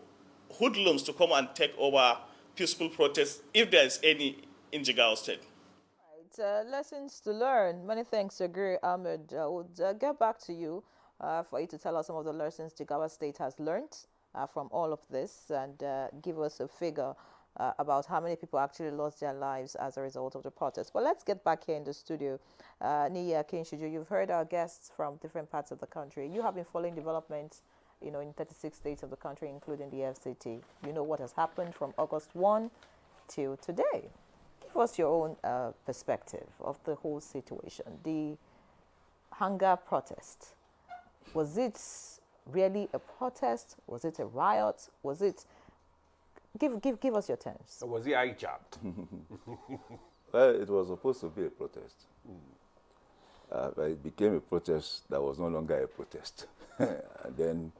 hoodlums to come and take over peaceful protests, if there is any in Jigawa State. Right, lessons to learn. Many thanks, Agri Ahmed. I would get back to you. for you to tell us some of the lessons Jigawa State has learned from all of this, and give us a figure about how many people actually lost their lives as a result of the protest. But let's get back here in the studio. Niya Kinshuju, you've heard our guests from different parts of the country. You have been following developments, in 36 states of the country, including the FCT. You know what has happened from August 1 till today. Give us your own perspective of the whole situation. The hunger protest, was it really a protest? Was it a riot? Was it... Give us your terms. Or was he hijacked? Well, it was supposed to be a protest. But it became a protest that was no longer a protest. And then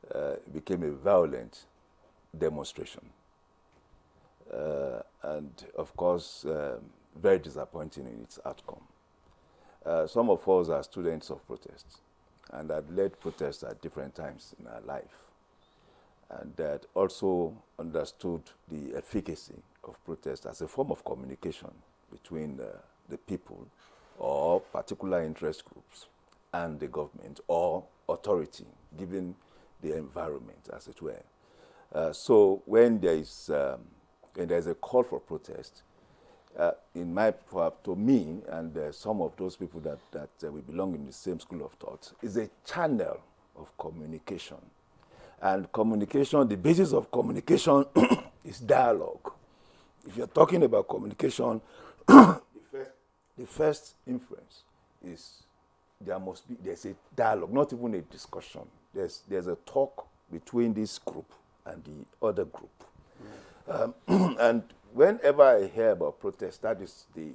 it became a violent demonstration. And of course, very disappointing in its outcome. Some of us are students of protest and had led protests at different times in our life, and that also understood the efficacy of protest as a form of communication between the people or particular interest groups and the government or authority, given the environment, as it were. So when there is a call for protest, to me and some of those people that we belong in the same school of thought, is a channel of communication. And communication, the basis of communication is dialogue. If you're talking about communication, the first inference is there's a dialogue, not even a discussion. There's a talk between this group and the other group. And whenever I hear about protest, that is the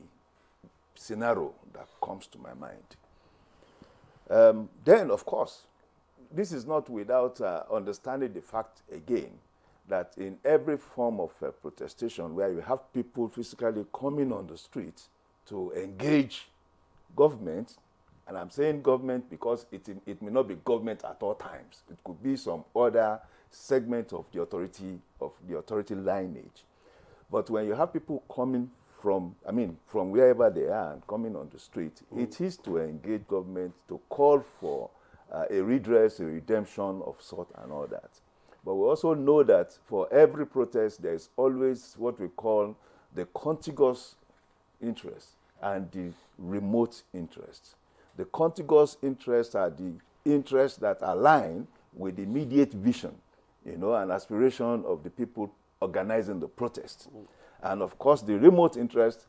scenario that comes to my mind. Then, of course, this is not without understanding the fact again that in every form of protestation where you have people physically coming on the street to engage government, and I'm saying government because it may not be government at all times. It could be some other segment of the authority lineage. But when you have people coming from wherever they are and coming on the street, it is to engage government, to call for a redress, a redemption of sort and all that. But we also know that for every protest, there is always what we call the contiguous interest and the remote interests. The contiguous interests are the interests that align with the immediate vision, and aspiration of the people organizing the protest. And of course, the remote interest,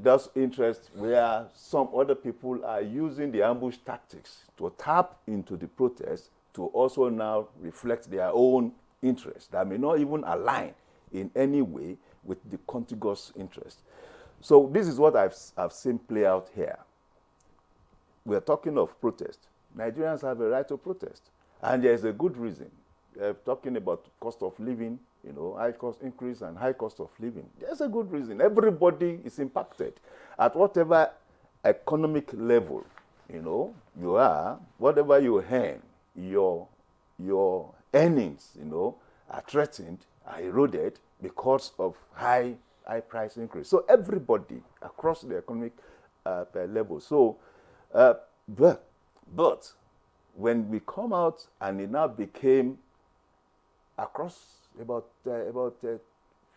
those interests where some other people are using the ambush tactics to tap into the protest to also now reflect their own interests that may not even align in any way with the contiguous interest. So this is what I've seen play out here. We're talking of protest. Nigerians have a right to protest, and there's a good reason. Talking about cost of living, high cost increase and high cost of living. There's a good reason. Everybody is impacted at whatever economic level, you are, whatever you earn, your earnings, are threatened, are eroded because of high price increase. So everybody across the economic level. So, but when we come out and it now became across about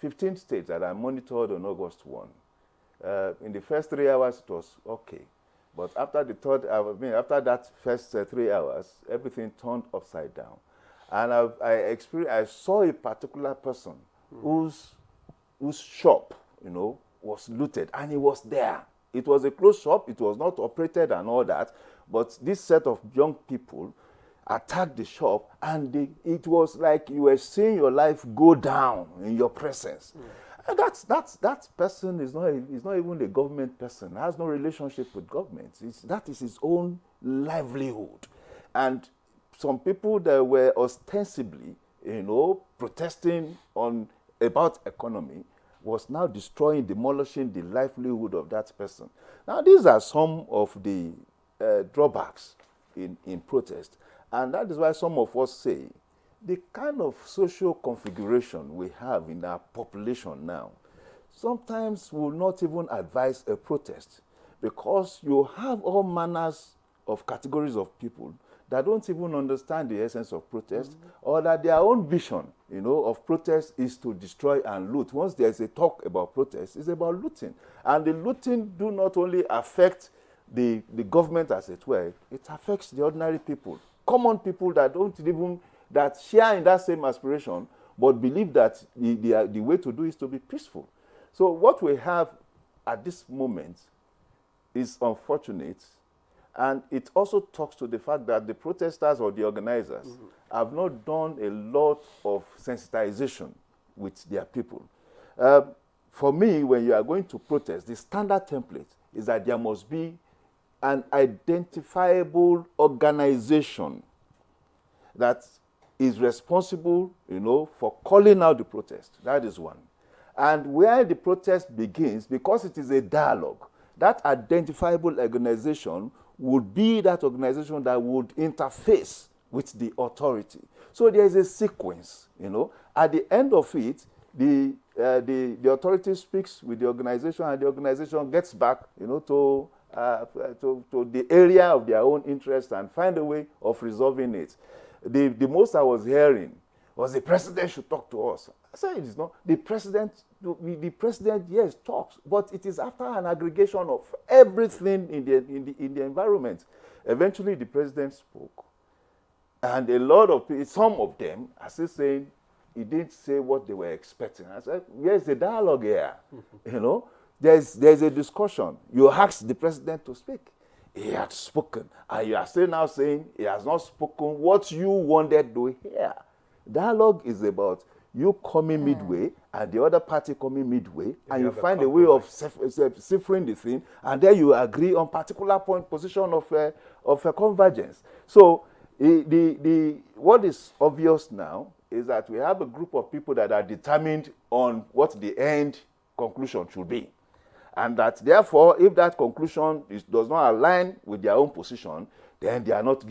15 states that I monitored on August 1. In the first 3 hours, it was okay. But after after that first 3 hours, everything turned upside down. And I saw a particular person whose shop, was looted, and he was there. It was a closed shop. It was not operated and all that. But this set of young people attacked the shop, and it was like you were seeing your life go down in your presence. And that person is not even a government person, has no relationship with government. That is his own livelihood. And some people that were ostensibly, protesting about economy was now destroying, demolishing the livelihood of that person. Now, these are some of the drawbacks in protest. And that is why some of us say the kind of social configuration we have in our population now sometimes will not even advise a protest, because you have all manners of categories of people that don't even understand the essence of protest, or that their own vision, of protest is to destroy and loot. Once there's a talk about protest, it's about looting. And the looting do not only affect the government as it were, it affects the ordinary people, common people that share in that same aspiration, but believe that the way to do is to be peaceful. So what we have at this moment is unfortunate, and it also talks to the fact that the protesters or the organizers have not done a lot of sensitization with their people. For me, when you are going to protest, the standard template is that there must be an identifiable organization that is responsible, for calling out the protest. That is one. And where the protest begins, because it is a dialogue, that identifiable organization would be that organization that would interface with the authority. So there is a sequence, At the end of it, the authority speaks with the organization, and the organization gets back, to the area of their own interest and find a way of resolving it. The most I was hearing was the president should talk to us. I said it is not. The president, yes, talks, but it is after an aggregation of everything in the environment. Eventually, the president spoke, and a lot of people, some of them are still saying he didn't say what they were expecting. I said, there's a dialogue here, There's a discussion. You asked the president to speak. He had spoken. And you are still now saying he has not spoken what you wanted to hear. Dialogue is about you coming midway and the other party coming midway, and you find a way of ciphering the thing, and then you agree on particular position of a convergence. So what is obvious now is that we have a group of people that are determined on what the end conclusion should be. And that therefore, if that conclusion does not align with their own position, then they are not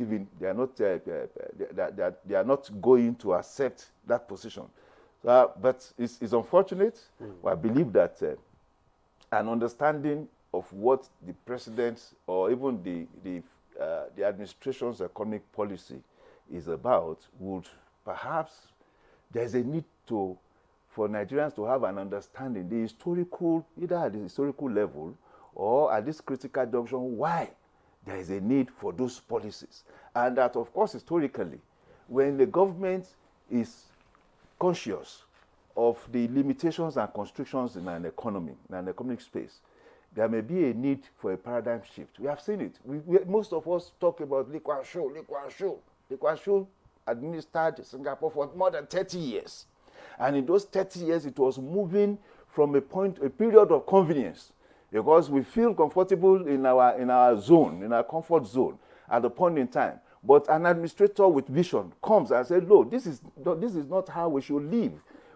going to accept that position. But it's unfortunate. I believe that an understanding of what the president or even the administration's economic policy is about would perhaps, there's a need for Nigerians to have an understanding, the historical, either at the historical level or at this critical junction, why there is a need for those policies. And that, of course, historically, when the government is conscious of the limitations and constrictions in an economy, in an economic space, there may be a need for a paradigm shift. We have seen it. Most of us talk about Lee Kuan Yew, Lee Kuan Yew. Lee Kuan Yew administered Singapore for more than 30 years. And in those 30 years, it was moving from a period of convenience, because we feel comfortable in our zone, in our comfort zone at the point in time. But an administrator with vision comes and says, no, this is not how we should live.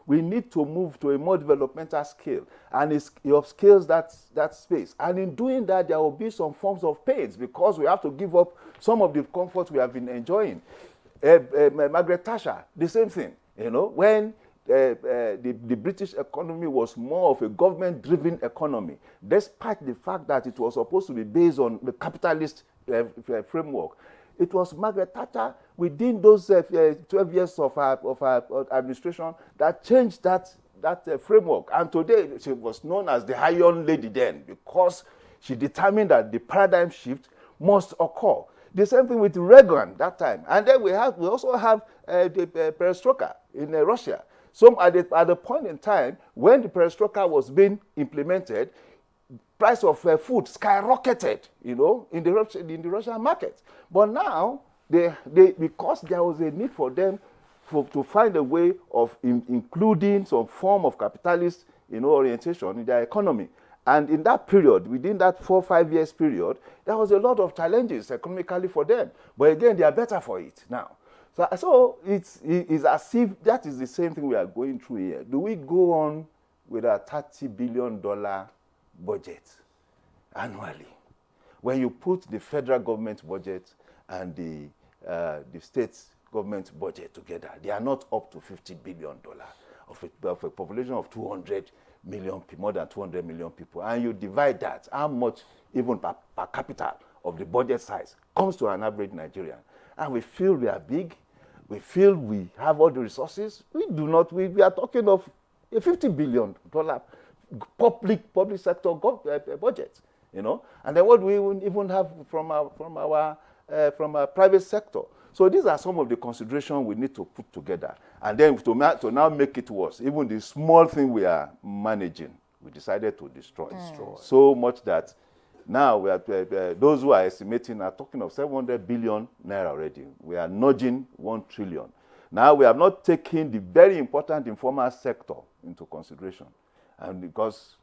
We need to move to a more developmental scale, and it upscales that space. And in doing that, there will be some forms of pains, because we have to give up some of the comfort we have been enjoying. Margaret Thatcher, the same thing, when the British economy was more of a government-driven economy, despite the fact that it was supposed to be based on the capitalist framework. It was Margaret Thatcher, within those 12 years of her administration, that changed that framework. And today, she was known as the Iron Lady then, because she determined that the paradigm shift must occur. The same thing with Reagan that time. And then we also have the perestroika in Russia. So at the point in time when the perestroika was being implemented, price of food skyrocketed, in the Russian market. But now, because there was a need for them to find a way of including some form of capitalist, orientation in their economy. And in that period, within that 4 or 5 years period, there was a lot of challenges economically for them. But again, they are better for it now. So it's as if that is the same thing we are going through here. Do we go on with a $30 billion budget annually? When you put the federal government budget and the state government budget together, they are not up to $50 billion of a population of 200 million, more than 200 million people. And you divide that, how much even per capita of the budget size comes to an average Nigerian. and we feel we are big, we feel we have all the resources. We do not. We are talking of a $50 billion public sector budget, you know. And then what do we even have from our private sector? So these are some of the considerations we need to put together. And then to now make it worse, even the small thing we are managing, we decided to destroy. So much that now we are, those who are estimating are talking of 700 billion naira already. We are nudging 1 trillion. Now we have not taken the very important informal sector into consideration. And because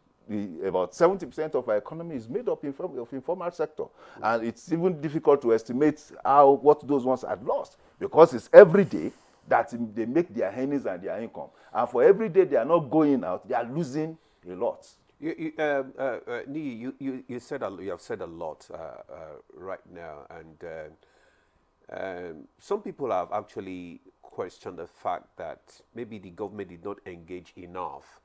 about 70% of our economy is made up of informal sector. And it's even difficult to estimate what those ones had lost, because it's every day that they make their earnings and their income. And for every day they are not going out, they are losing a lot. You have said a lot right now, and some people have actually questioned the fact that maybe the government did not engage enough.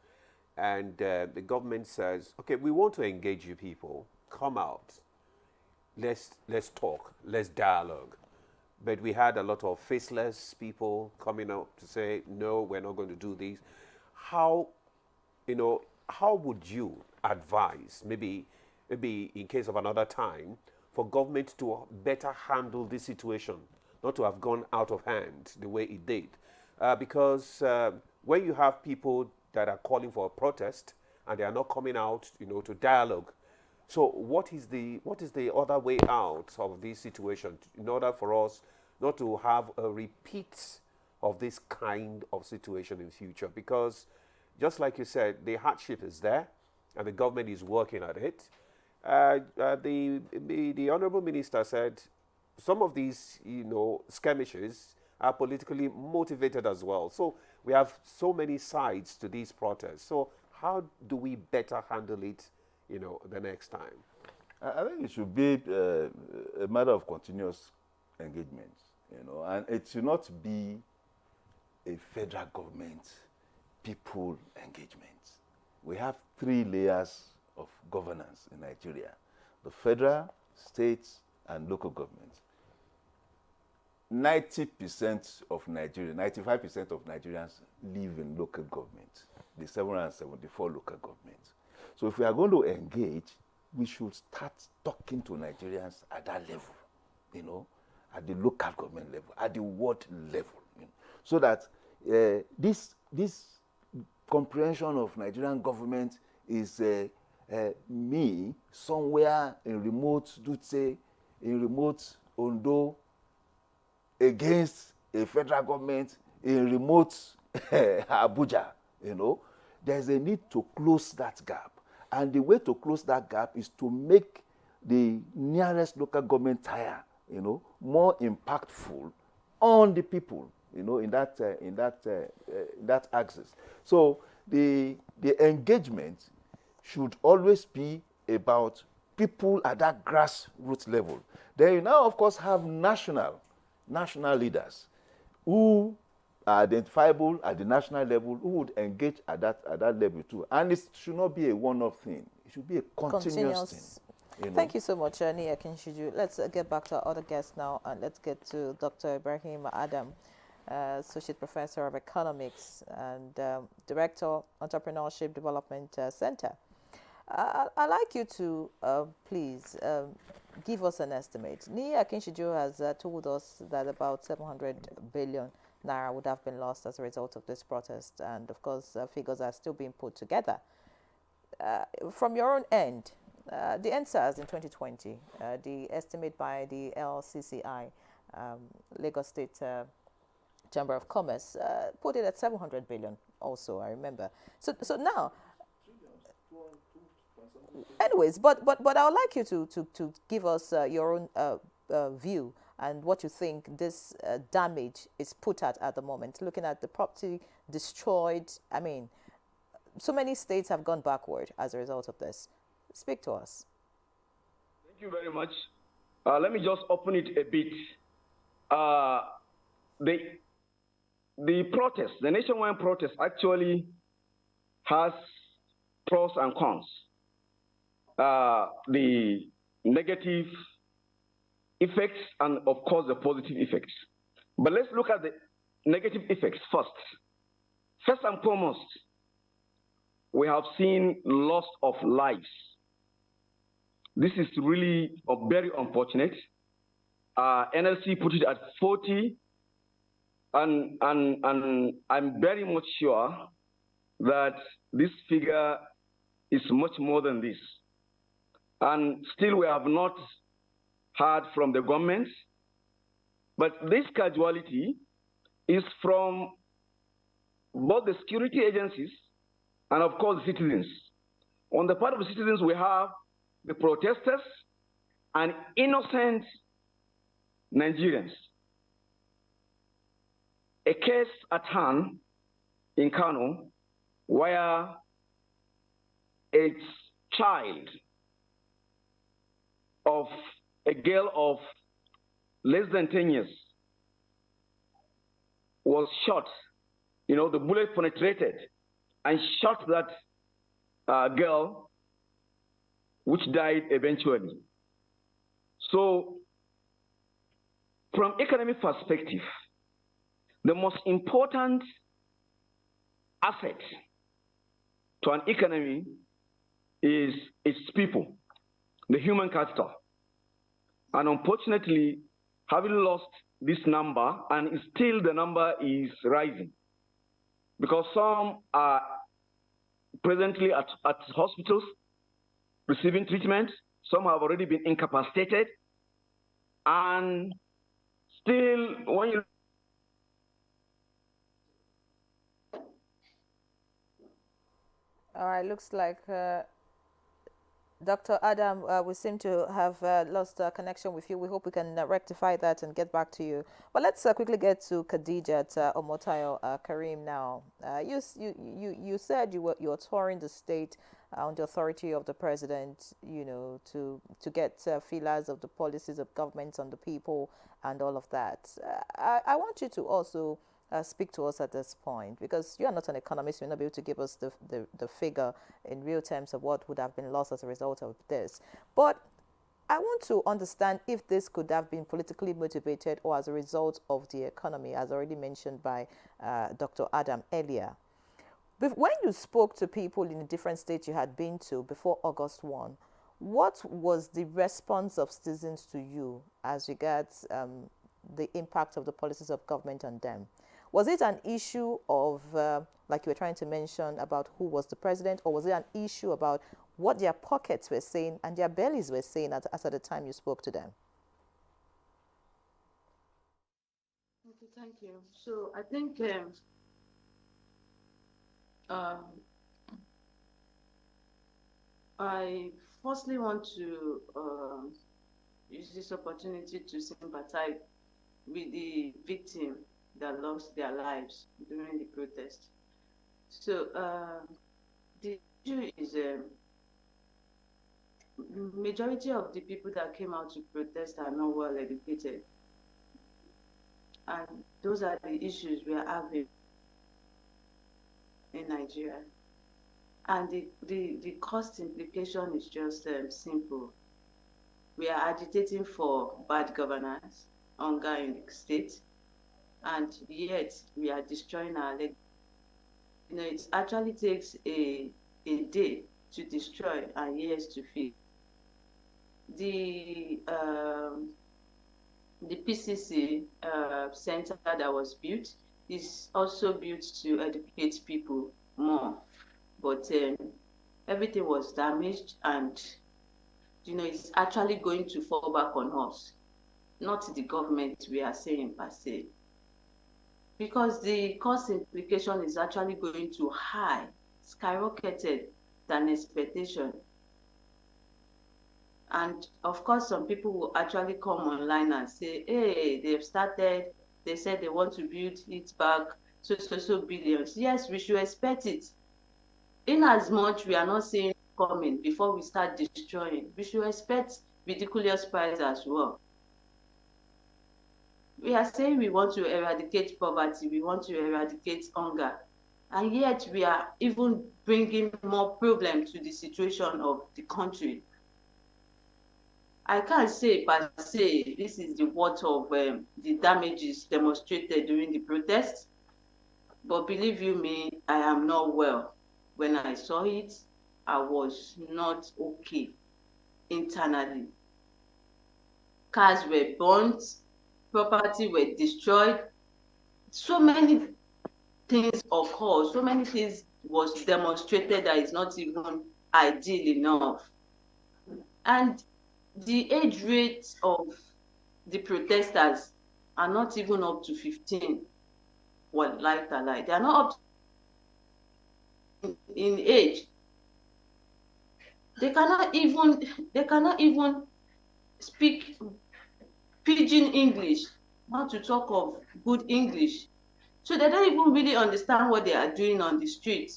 And the government says, okay, we want to engage you people. Come out. Let's talk. Let's dialogue. But we had a lot of faceless people coming out to say, no, we're not going to do this. How would you advise, maybe in case of another time, for government to better handle this situation, not to have gone out of hand the way it did? Because when you have people that are calling for a protest and they are not coming out, to dialogue. So what is the other way out of this situation in order for us not to have a repeat of this kind of situation in future? Because just like you said, the hardship is there and the government is working at it. The Honorable Minister said some of these, skirmishes are politically motivated as well. So we have so many sides to these protests. So how do we better handle it, the next time? I think it should be a matter of continuous engagement, and it should not be a federal government people engagement. We have 3 layers of governance in Nigeria: the federal, states, and local governments. 90% of Nigerians, 95% of Nigerians live in local government, the 774 local governments. So if we are going to engage, we should start talking to Nigerians at that level, at the local government level, at the ward level, so that this comprehension of Nigerian government is me somewhere in remote Dutse, in remote Ondo, against a federal government in remote Abuja, there's a need to close that gap. And the way to close that gap is to make the nearest local government tier, more impactful on the people, in that axis. So the engagement should always be about people at that grassroots level. Then you now, of course, have national leaders who are identifiable at the national level, who would engage at that level too. And it should not be a one-off thing. It should be a continuous thing. Thank you so much, Nia Kinshiju. Let's get back to our other guests now, and let's get to Dr. Ibrahim Adam, Associate Professor of Economics and Director, Entrepreneurship Development Center. I'd like you to please give us an estimate. Nia Kinshiju has told us that about 700 billion naira would have been lost as a result of this protest, and of course figures are still being put together. From your own end, the NSAS in 2020, the estimate by the LCCI, Lagos State Chamber of Commerce, put it at 700 billion also, I remember. So now, anyways, but I would like you to give us your own view and what you think this damage is put at the moment, looking at the property destroyed. I mean, so many states have gone backward as a result of this. Speak to us. Thank you very much. Let me just open it a bit. The protest, the nationwide protest, actually has pros and cons. The negative effects and, of course, the positive effects. But let's look at the negative effects first. First and foremost, we have seen loss of lives. This is really very unfortunate. NLC put it at 40, and I'm very much sure that this figure is much more than this. And still we have not heard from the government, but this casualty is from both the security agencies and, of course, the citizens. On the part of the citizens, we have the protesters and innocent Nigerians. A case at hand in Kano where a child of a girl of less than 10 years was shot. You know, the bullet penetrated and shot that girl, which died eventually. So, from economic perspective, the most important asset to an economy is its people, the human capital. And unfortunately, having lost this number, and still the number is rising, because some are presently at hospitals receiving treatment, some have already been incapacitated, and still, when you all right, looks like Dr. Adam, we seem to have lost connection with you. We hope we can rectify that and get back to you. But let's quickly get to Khadijat Omotayo Karim now. You said you were touring the state on the authority of the president, you know, to get feelers of the policies of governments on the people and all of that. I want you to also speak to us at this point, because you are not an economist. You're not able to give us the figure in real terms of what would have been lost as a result of this. But I want to understand if this could have been politically motivated or as a result of the economy, as already mentioned by Dr. Adam earlier. When you spoke to people in the different states you had been to before August 1, what was the response of citizens to you as regards the impact of the policies of government on them? Was it an issue of, like you were trying to mention, about who was the president, or was it an issue about what their pockets were saying and their bellies were saying as at the time you spoke to them? Okay, thank you. So I think I firstly want to use this opportunity to sympathize with the victim that lost their lives during the protest. So the issue is majority of the people that came out to protest are not well educated. And those are the issues we are having in Nigeria. And the cost implication is just simple. We are agitating for bad governance, hunger in the state, and yet we are destroying our legacy. You know, it actually takes a day to destroy and years to fix. The PCC center that was built is also built to educate people more, but everything was damaged, and you know, it's actually going to fall back on us, not the government we are saying per se, because the cost implication is actually going to high, skyrocketed than expectation. And of course, some people will actually come online and say, hey, they've started, they said they want to build it back, so billions. Yes, we should expect it. In as much we are not seeing it coming before we start destroying, we should expect ridiculous price as well. We are saying we want to eradicate poverty, we want to eradicate hunger, and yet we are even bringing more problems to the situation of the country. I can't say per se this is the worth of the damages demonstrated during the protest, but believe you me, I am not well. When I saw it, I was not okay internally. Cars were burnt, property were destroyed. So many things occurred, so many things was demonstrated that is not even ideal enough. And the age rate of the protesters are not even up to 15. Well, like that, like they are not up in age. They cannot even speak pidgin English, not to talk of good English. So they don't even really understand what they are doing on the street.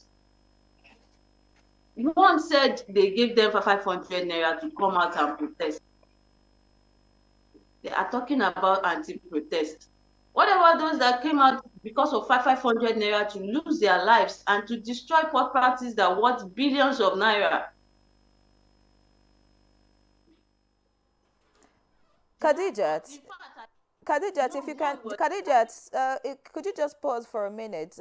One said they gave them 500 naira to come out and protest. They are talking about anti-protest. What about those that came out because of 500 naira to lose their lives and to destroy properties that worth billions of naira? Khadijat, Khadijat, if you can, Khadijat, could you just pause for a minute?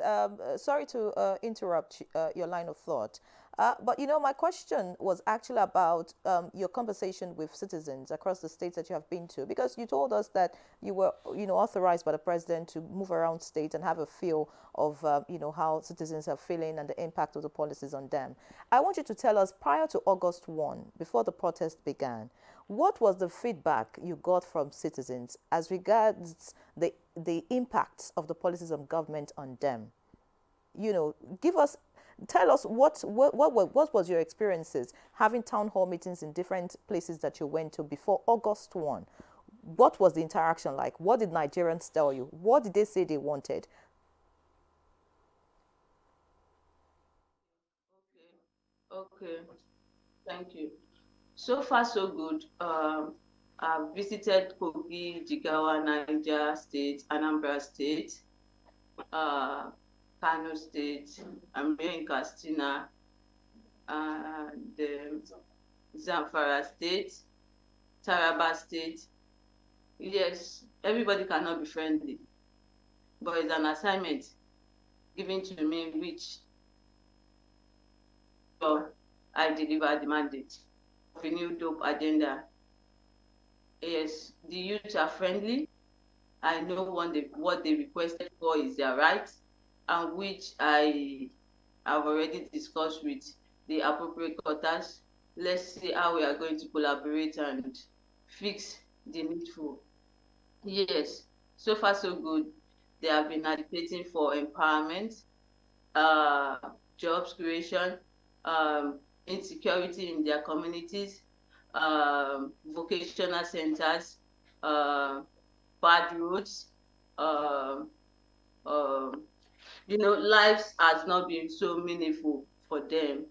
Sorry to interrupt your line of thought. But you know, my question was actually about your conversation with citizens across the states that you have been to, because you told us that you were, you know, authorized by the president to move around states and have a feel of, you know, how citizens are feeling and the impact of the policies on them. I want you to tell us, prior to August 1, before the protest began, what was the feedback you got from citizens as regards the impacts of the policies of government on them? You know, tell us what was your experiences having town hall meetings in different places that you went to before August 1? What was the interaction like? What did Nigerians tell you? What did they say they wanted? Okay, thank you. So far, so good. I've visited Kogi, Jigawa, Niger State, Anambra State, Kano State, I'm here in Katsina, and Zamfara State, Taraba State. Yes, everybody cannot be friendly, but it's an assignment given to me which I deliver the mandate of a new dope agenda. Yes, the youth are friendly. I know what they requested for is their right, and which I have already discussed with the appropriate quarters. Let's see how we are going to collaborate and fix the needful. Yes, so far so good. They have been advocating for empowerment, jobs creation, insecurity in their communities, vocational centers, bad roads. You know, lives has not been so meaningful for them,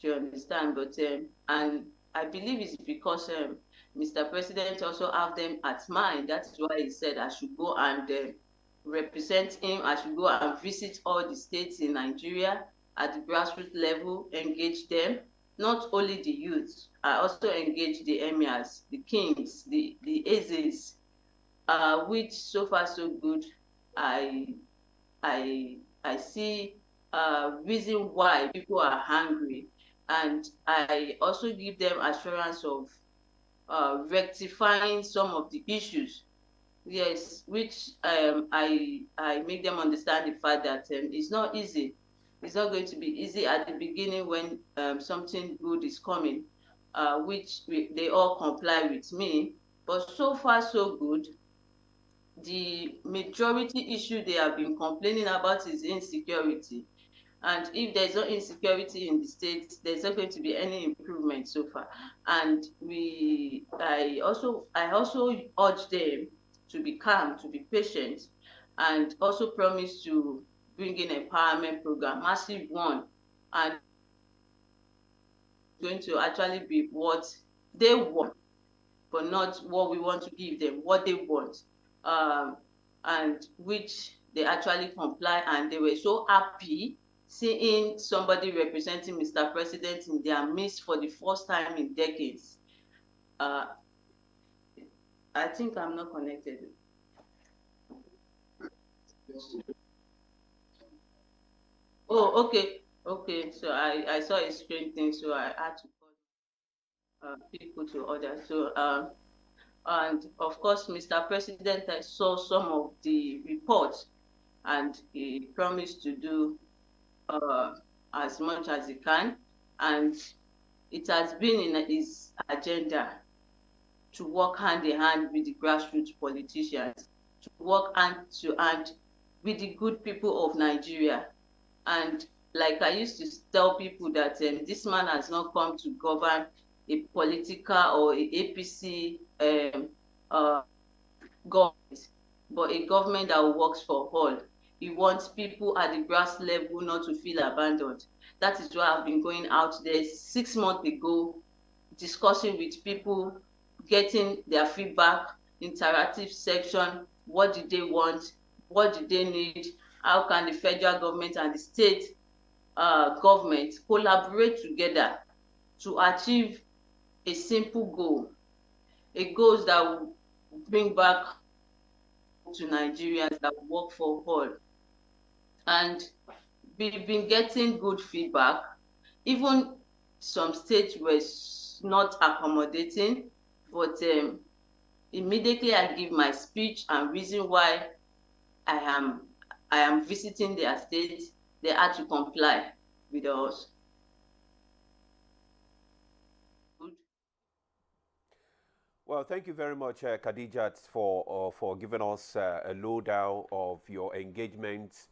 do you understand? But and I believe it's because Mr. President also have them at mind. That's why he said I should go and represent him. I should go and visit all the states in Nigeria at the grassroots level, engage them, not only the youth. I also engage the emirs, the kings, the Ezes, which so far so good. I see reason why people are hungry, and I also give them assurance of rectifying some of the issues. Yes, which I make them understand the fact that it's not easy. It's not going to be easy at the beginning when something good is coming, which they all comply with me. But so far so good. The majority issue they have been complaining about is insecurity. And if there's no insecurity in the state, there's not going to be any improvement so far. And I also urge them to be calm, to be patient, and also promise to bring in empowerment program, massive one, and going to actually be what they want, but not what we want to give them, what they want, and which they actually comply, and they were so happy seeing somebody representing Mr. President in their midst for the first time in decades. I think I'm not connected. Oh, okay. Okay. So I saw a strange thing, so I had to call people to order. So and of course, Mr. President, I saw some of the reports, and he promised to do as much as he can, and it has been in his agenda to work hand in hand with the grassroots politicians, to work hand to hand with the good people of Nigeria. And like I used to tell people that this man has not come to govern a political or a APC government, but a government that works for all. He wants people at the grass level not to feel abandoned. That is why I've been going out there 6 months ago, discussing with people, getting their feedback, interactive section, what do they want, what do they need, how can the federal government and the state government collaborate together to achieve a simple goal, a goal that will bring back to Nigerians, that will work for all. And we've been getting good feedback. Even some states were not accommodating, but immediately I give my speech and reason why I am visiting their state, they had to comply with us. Well, thank you very much, Khadijat, for giving us a lowdown of your engagements,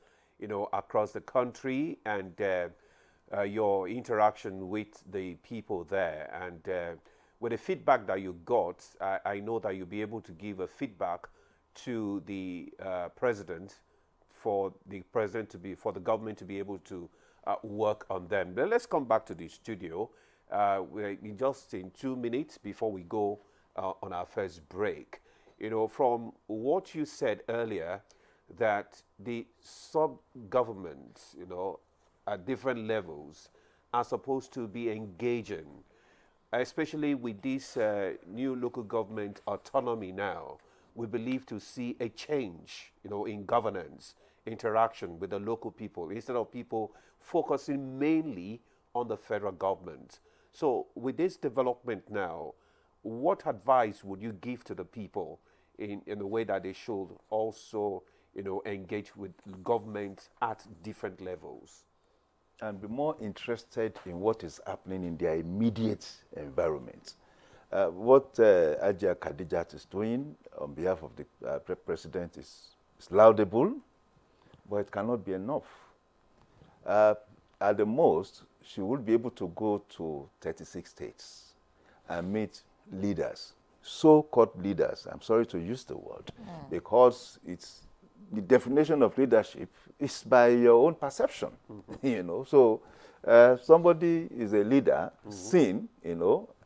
across the country and your interaction with the people there. And with the feedback that you got, I know that you'll be able to give a feedback to the president for the government to be able to work on them. Then let's come back to the studio. We're just in 2 minutes before we go on our first break. From what you said earlier, that the sub-governments, at different levels are supposed to be engaging, especially with this new local government autonomy now. We believe to see a change, in governance, interaction with the local people, instead of people focusing mainly on the federal government. So with this development now, what advice would you give to the people in the way that they should also, engage with government at different levels? And be more interested in what is happening in their immediate environment. What Ajia Khadijat is doing on behalf of the president is laudable, but it cannot be enough. At the most, she will be able to go to 36 states and meet leaders, so-called leaders. I'm sorry to use the word, because it's the definition of leadership is by your own perception. So somebody is a leader seen,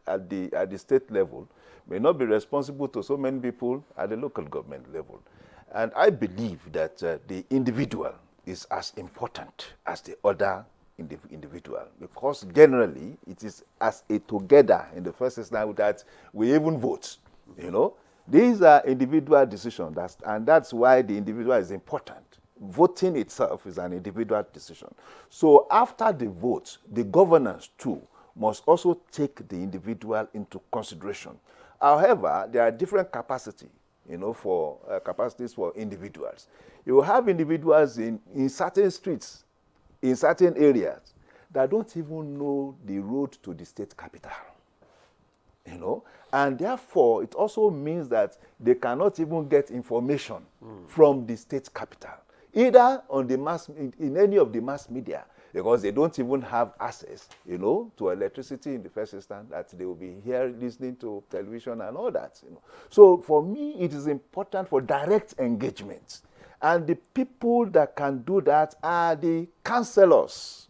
at the state level, may not be responsible to so many people at the local government level. And I believe that the individual is as important as the other individual, because generally it is as a together in the first instance that we even vote. These are individual decisions, and that's why the individual is important. Voting itself is an individual decision. So after the vote, the governance too must also take the individual into consideration. However, there are different capacities for individuals. You have individuals in certain streets, in certain areas, that don't even know the road to the state capital. And therefore, it also means that they cannot even get information from the state capital, either on the in any of the mass media, because they don't even have access, to electricity in the first instance, that they will be here listening to television and all that. So for me, it is important for direct engagement. And the people that can do that are the councillors,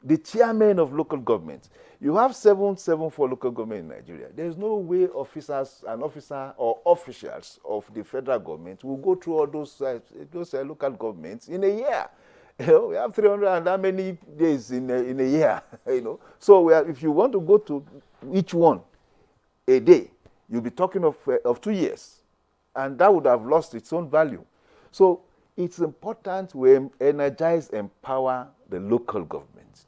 the chairmen of local government. You have 774 local government in Nigeria. There is no way an officer or officials of the federal government will go through all those local governments in a year. We have 300 and how many days in a year. So if you want to go to each one a day, you'll be talking of 2 years, and that would have lost its own value. So it's important we energize, empower the local government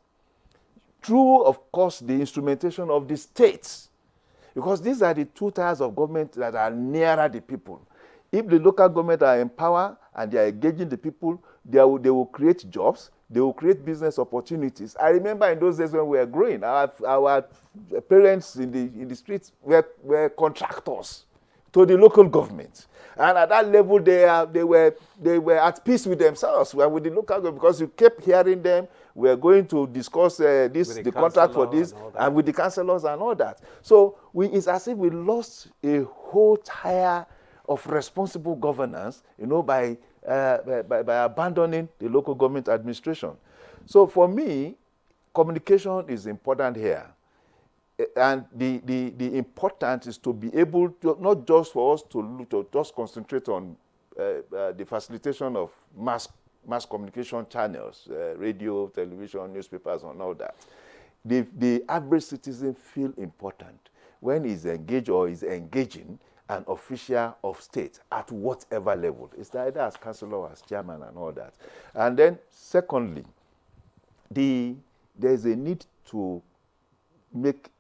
through, of course, the instrumentation of the states, because these are the two tiers of government that are nearer the people. If the local government are empowered and they are engaging the people, they will create jobs, they will create business opportunities. I remember in those days when we were growing, our parents in the streets were contractors to the local government. And at that level, they were at peace with themselves, with the local government, because you kept hearing them. We are going to discuss the contract for this, and with the councillors and all that. So it's as if we lost a whole tier of responsible governance, by abandoning the local government administration. So for me, communication is important here. And the importance is to be able to, not just for us to just concentrate on the facilitation of mass communication channels, radio, television, newspapers, and all that. The average citizen feel important when he's engaged or is engaging an official of state at whatever level. It's either as councillor or as chairman and all that. And then secondly, there's a need to make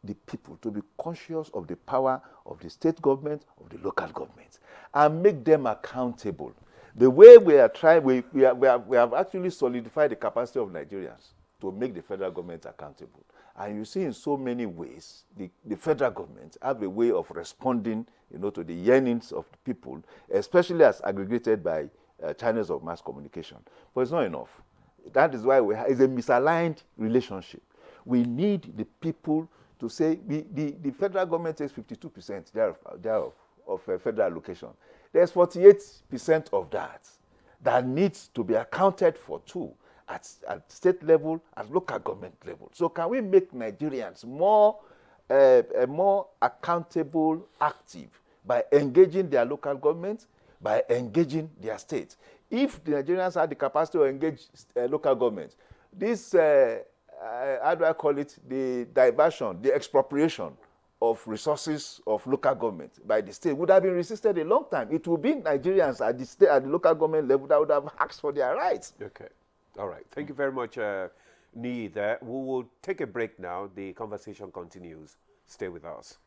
the people to be conscious of the power of the state government, of the local government, and make them accountable. The way we are trying, we have actually solidified the capacity of Nigerians to make the federal government accountable. And you see in so many ways, the federal government have a way of responding, to the yearnings of the people, especially as aggregated by channels of mass communication. But it's not enough. That is why it's a misaligned relationship. We need the people to say the federal government takes 52% thereof of federal allocation. There's 48% of that needs to be accounted for too at state level, at local government level. So can we make Nigerians more accountable, active by engaging their local governments, by engaging their states? If the Nigerians have the capacity to engage local governments, this how do I call it, the diversion, the expropriation of resources of local government by the state would have been resisted a long time. It would be Nigerians at the state, at the local government level, that would have asked for their rights. Okay. All right. Thank you very much, Nee, there. We will take a break now. The conversation continues. Stay with us.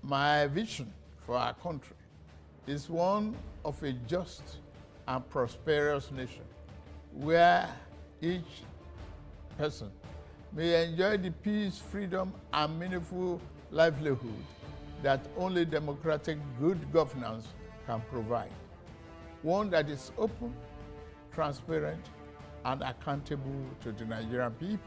My vision for our country is one of a just and prosperous nation where each person may enjoy the peace, freedom, and meaningful livelihood that only democratic good governance can provide. One that is open, transparent, and accountable to the Nigerian people.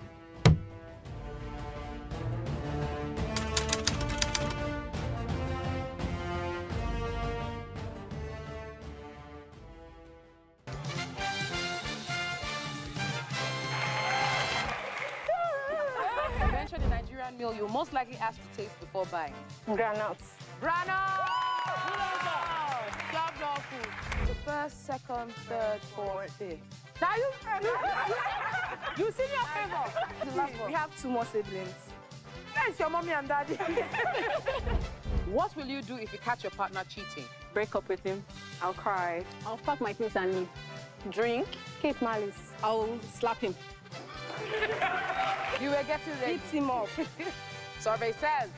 The Nigerian meal you most likely ask to taste before buying? Granuts. Granuts! Job dog food. The first, second, third, fourth, fifth. Now you see your favor. The last one. We have 2 more siblings. Thanks, your mommy and daddy. What will you do if you catch your partner cheating? Break up with him. I'll cry. I'll pack my things and leave. Drink. Keep malice. I'll slap him. You were getting ready. Beat him up. Survey says.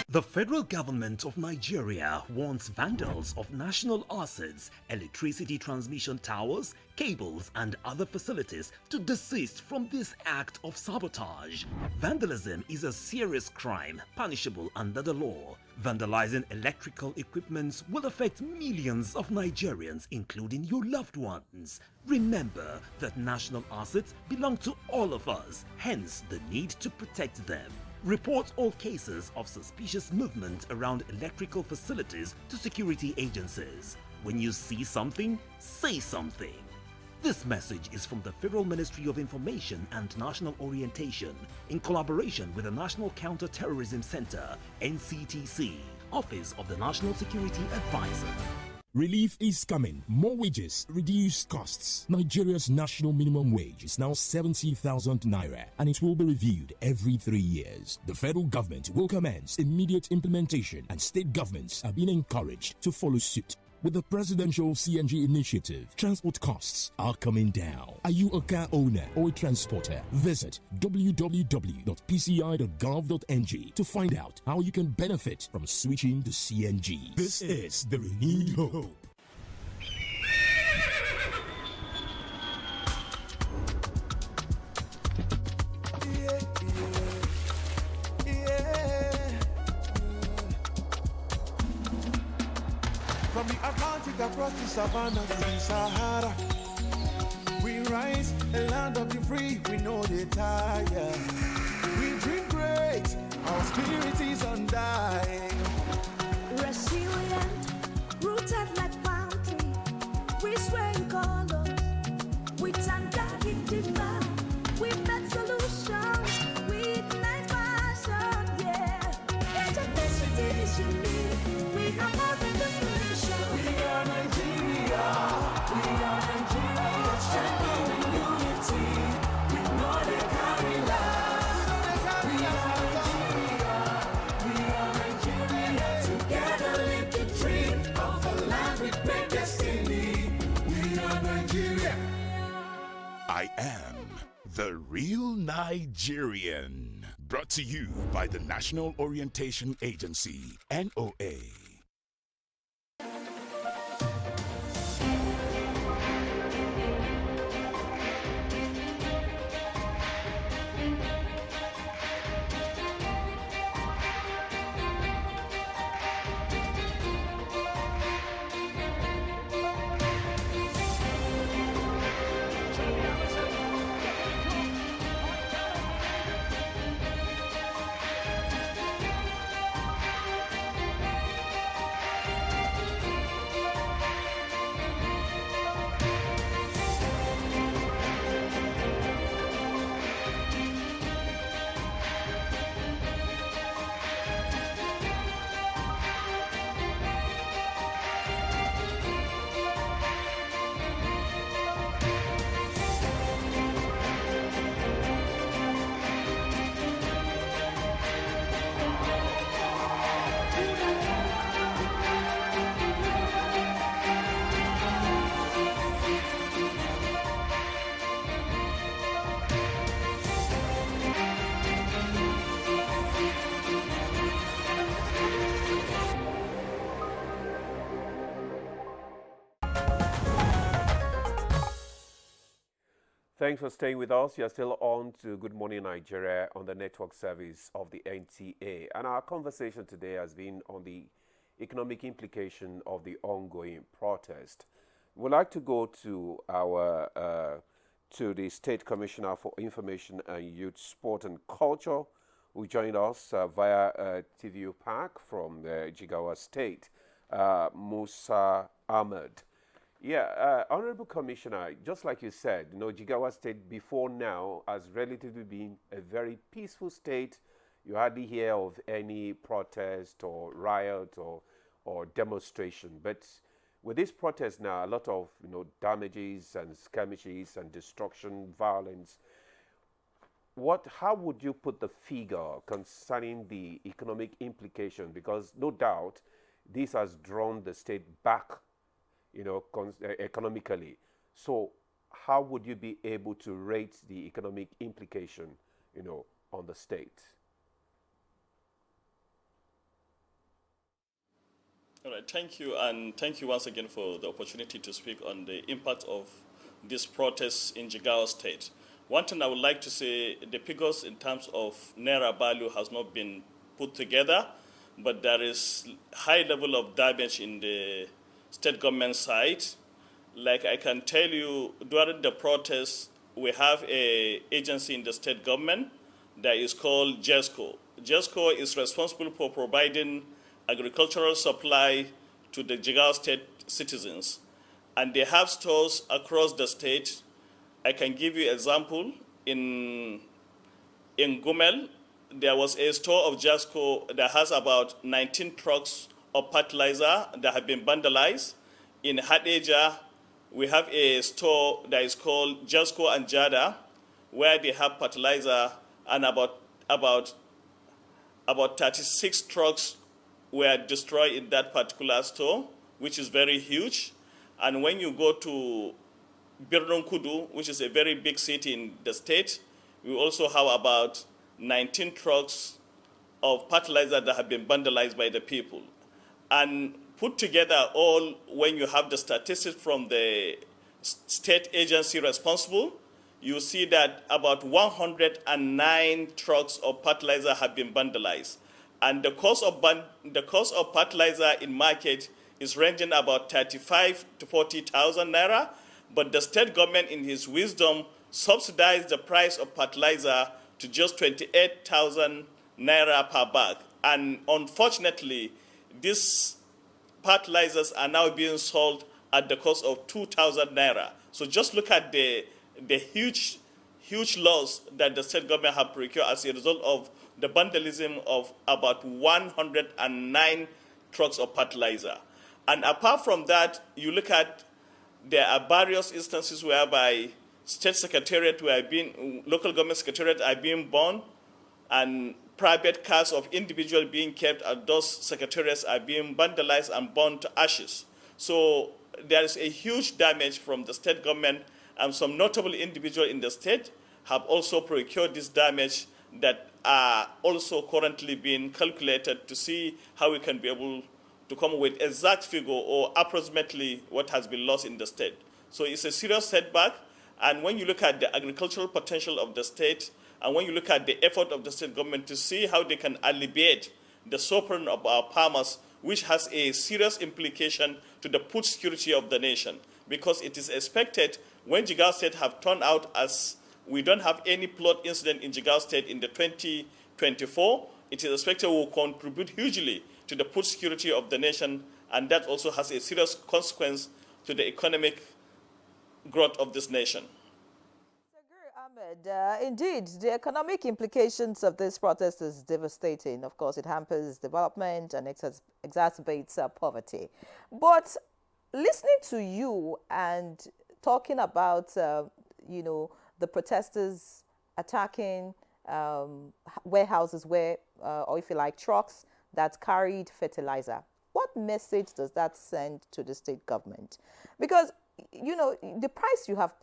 The federal government of Nigeria wants vandals of national assets, electricity transmission towers, cables, and other facilities to desist from this act of sabotage. Vandalism is a serious crime punishable under the law. Vandalizing electrical equipment will affect millions of Nigerians, including your loved ones. Remember that national assets belong to all of us, hence the need to protect them. Report all cases of suspicious movement around electrical facilities to security agencies. When you see something, say something. This message is from the Federal Ministry of Information and National Orientation in collaboration with the National Counter-Terrorism Center, NCTC, Office of the National Security Advisor. Relief is coming. More wages, reduced costs. Nigeria's national minimum wage is now 70,000 naira and it will be reviewed every 3 years. The federal government will commence immediate implementation and state governments are being encouraged to follow suit. With the presidential CNG initiative, transport costs are coming down. Are you a car owner or a transporter? Visit www.pci.gov.ng to find out how you can benefit from switching to CNG. This is the renewed hope. From the Atlantic across the savannah to the Sahara, we rise, a land of the free, we know they tire. We dream great, our spirit is undying. Resilient, rooted like palm tree, we sway in colors, with undying demand. We make solutions, we ignite passion, yeah. Diversity is unique, we are more than just we are Nigeria, strengthened in unity. We know they carry love. We are Nigeria, together live the dream of a land with great destiny. We are Nigeria. I am the real Nigerian. Brought to you by the National Orientation Agency, NOA. Thanks for staying with us. You're still on to Good Morning Nigeria on the network service of the NTA. And our conversation today has been on the economic implication of the ongoing protest. We'd like to go to the State Commissioner for Information and Youth, Sport and Culture, who joined us via TVU Park from the Jigawa State, Musa Ahmed. Yeah, Honorable Commissioner, just like you said, Jigawa State before now has relatively been a very peaceful state. You hardly hear of any protest or riot or demonstration. But with this protest now, a lot of damages and skirmishes and destruction, violence. How would you put the figure concerning the economic implication? Because no doubt this has drawn the state back economically. So how would you be able to rate the economic implication, on the state? All right, thank you. And thank you once again for the opportunity to speak on the impact of this protest in Jigawa State. One thing I would like to say, the figures in terms of Naira value has not been put together, but there is high level of damage in the state government side. Like I can tell you, during the protest, we have an agency in the state government that is called GESCO. GESCO is responsible for providing agricultural supply to the Jigawa State citizens. And they have stores across the state. I can give you an example. In Gumel, there was a store of Jasco that has about 19 trucks of fertilizer that have been vandalized. In Hadeja, we have a store that is called Jasco and Jada, where they have fertilizer, and about 36 trucks were destroyed in that particular store, which is very huge. And when you go to Birnon Kudu, which is a very big city in the state, we also have about 19 trucks of fertilizer that have been vandalized by the people. And put together all, when you have the statistics from the state agency responsible, you see that about 109 trucks of fertilizer have been vandalized. And the cost of fertilizer in market is ranging about 35 to 40,000 naira, but the state government, in his wisdom, subsidized the price of fertilizer to just 28,000 naira per bag. And unfortunately, these fertilizers are now being sold at the cost of 2,000 naira. So just look at the huge loss that the state government have procured as a result of the vandalism of about 109 trucks of fertilizer. And apart from that, you look at, there are various instances whereby state secretariat local government secretariat are being burned, and private cars of individuals being kept at those secretariats are being vandalized and burned to ashes. So there is a huge damage from the state government, and some notable individuals in the state have also procured this damage that are also currently being calculated to see how we can be able to come with exact figure or approximately what has been lost in the state. So it's a serious setback. And when you look at the agricultural potential of the state, and when you look at the effort of the state government to see how they can alleviate the suffering of our farmers, which has a serious implication to the food security of the nation, because it is expected when Jigawa State have turned out as we don't have any flood incident in Jigawa State in the 2024, it is expected will contribute hugely to the food security of the nation, and that also has a serious consequence to the economic growth of this nation. Indeed, the economic implications of this protest is devastating. Of course, it hampers development and exacerbates poverty. But listening to you and talking about, the protesters attacking warehouses or if you like, trucks that carried fertilizer, what message does that send to the state government? Because, the price you have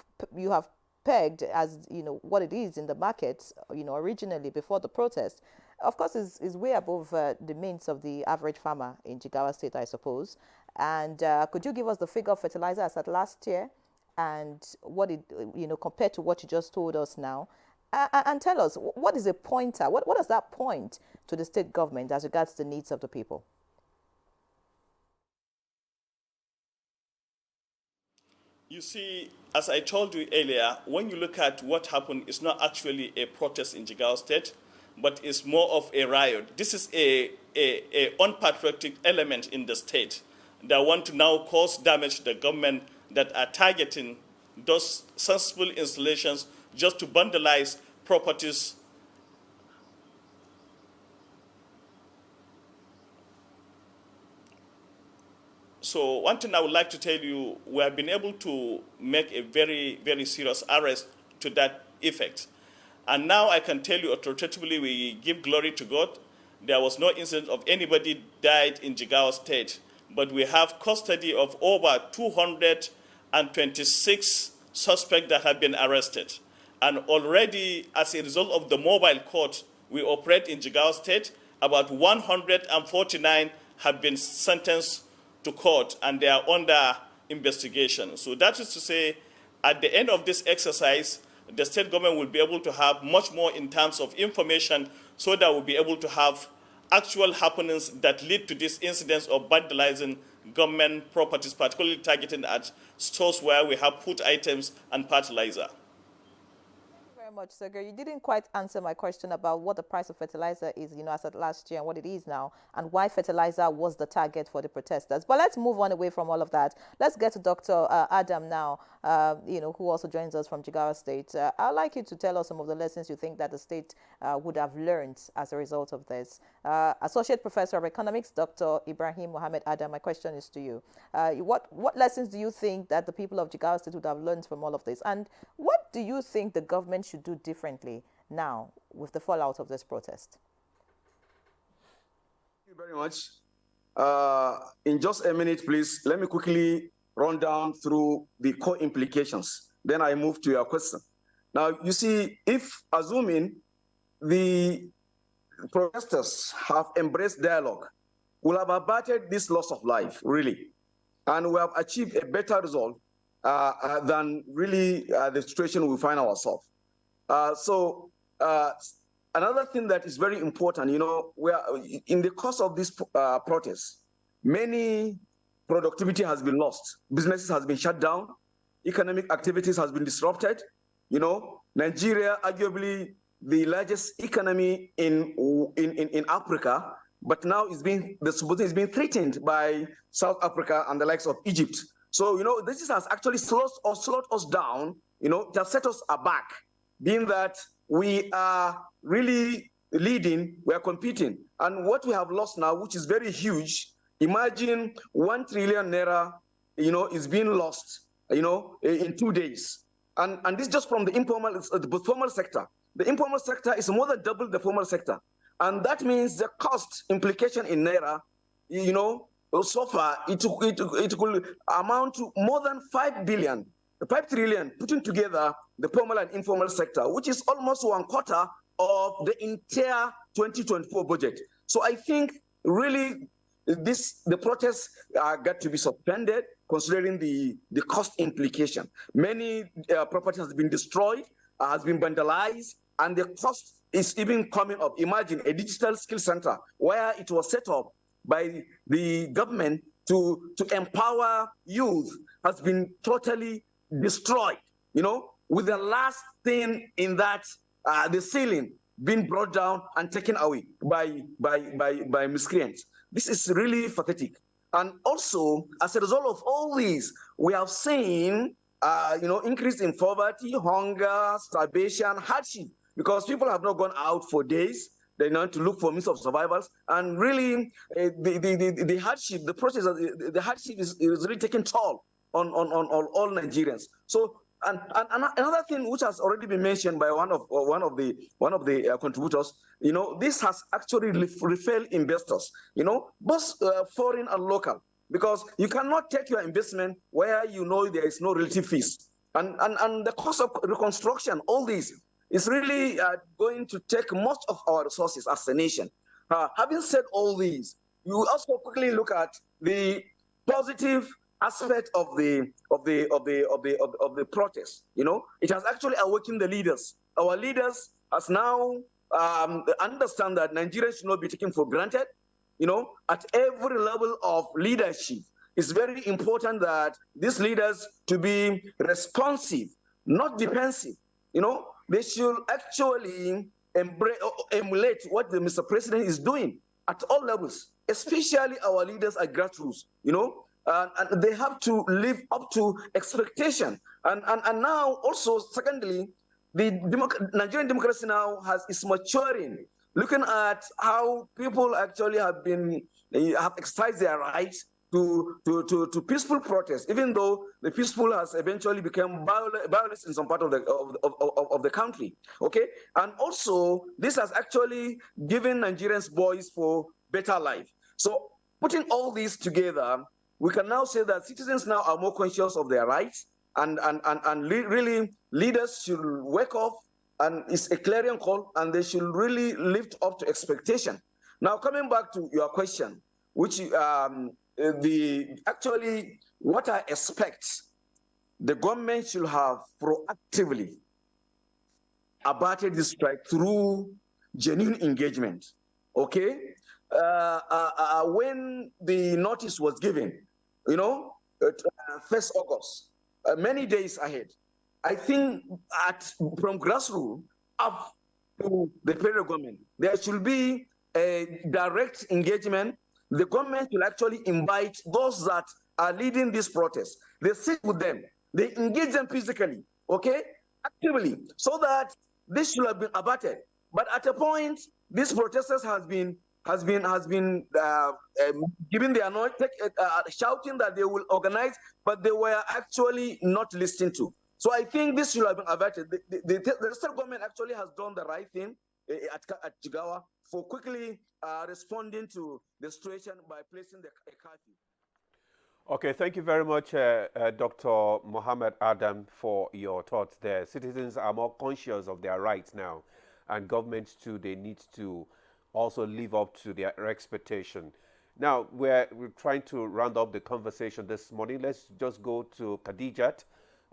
pegged as what it is in the market originally before the protest, of course is way above the means of the average farmer in Jigawa State, I suppose. And could you give us the figure of fertilizer as at last year and what it compared to what you just told us now, and tell us what is a pointer, what does that point to the state government as regards the needs of the people? You see, as I told you earlier, when you look at what happened, it's not actually a protest in Jigawa State, but it's more of a riot. This is a unpatriotic element in the state that want to now cause damage to the government, that are targeting those sensible installations just to vandalize properties. So one thing I would like to tell you, we have been able to make a very, very serious arrest to that effect. And now I can tell you authoritatively, we give glory to God. There was no incident of anybody died in Jigawa State, but we have custody of over 226 suspects that have been arrested. And already, as a result of the mobile court we operate in Jigawa State, about 149 have been sentenced to court, and they are under investigation. So that is to say, at the end of this exercise, the state government will be able to have much more in terms of information, so that we'll be able to have actual happenings that lead to these incidents of vandalizing government properties, particularly targeting at stores where we have food items and fertilizer. Very very much, Sergey. You didn't quite answer my question about what the price of fertilizer is, as of last year and what it is now, and why fertilizer was the target for the protesters. But let's move on away from all of that. Let's get to Dr. Adam now, who also joins us from Jigawa State. I'd like you to tell us some of the lessons you think that the state would have learned as a result of this. Associate Professor of Economics, Dr. Ibrahim Mohammed Adam, my question is to you. What lessons do you think that the people of Jigawa State would have learned from all of this? And what do you think the government should do differently now with the fallout of this protest? Thank you very much. In just a minute, please, let me quickly run down through the core implications. Then I move to your question. Now, you see, if assuming the protesters have embraced dialogue, we'll have abated this loss of life, really, and we have achieved a better result than really the situation we find ourselves. Another thing that is very important, we are in the course of this protest, many productivity has been lost, businesses has been shut down, economic activities has been disrupted. Nigeria, arguably the largest economy in Africa, but now the support is being threatened by South Africa and the likes of Egypt. So, this has actually slowed us down, it has set us aback, being that we are really leading, we are competing. And what we have lost now, which is very huge, imagine 1 trillion naira, is being lost, in 2 days. And this just from the formal sector. The informal sector is more than double the formal sector. And that means the cost implication in naira, so far, it could amount to more than 5 trillion, putting together the formal and informal sector, which is almost 1/4 of the entire 2024 budget. So I think really the protests got to be suspended, considering the cost implication. Many properties has been destroyed, has been vandalized, and the cost is even coming up. Imagine a digital skill center where it was set up by the government to empower youth has been totally destroyed, with the last thing in that, the ceiling being brought down and taken away by miscreants. This is really pathetic. And also, as a result of all these, we have seen, increase in poverty, hunger, starvation, hardship, because people have not gone out for days. They need to look for means of survival. And really, the hardship, the process, the hardship is really taking toll on all Nigerians. So, and another thing which has already been mentioned by one of the contributors, this has actually repelled investors, both foreign and local, because you cannot take your investment where there is no relative fees, and the cost of reconstruction, all these is really going to take most of our resources as a nation. Having said all these, you also quickly look at the positive aspect of the protest. It has actually awakened the leaders. Our leaders has now understand that Nigeria should not be taken for granted. At every level of leadership, it's very important that these leaders to be responsive, not defensive. They should actually emulate what the Mr. President is doing at all levels, especially our leaders at grassroots. And they have to live up to expectation. And now also, secondly, the Nigerian democracy now is maturing. Looking at how people actually have exercised their rights to peaceful protest, even though the peaceful has eventually become violence in some part of the country. Okay, and also this has actually given Nigerians voice for better life. So putting all these together, we can now say that citizens now are more conscious of their rights, and really leaders should wake up, and it's a clarion call, and they should really live up to expectation. Now, coming back to your question, which actually what I expect, the government should have proactively abated this strike through genuine engagement. Okay, when the notice was given, 1st August, many days ahead, I think from grassroots up to the federal government, there should be a direct engagement. The government will actually invite those that are leading this protest. They sit with them, they engage them physically, okay, actively, so that this should have been abated. But at a point, these protesters has been giving their noise, shouting that they will organize, but they were actually not listened to. So I think this should have been averted. The state government actually has done the right thing at Jigawa for quickly responding to the situation by placing a curfew. Okay, thank you very much, Dr. Mohammed Adam, for your thoughts there. Citizens are more conscious of their rights now, and governments too, they need to also live up to their expectation. Now, we're trying to round up the conversation this morning. Let's just go to Khadijat.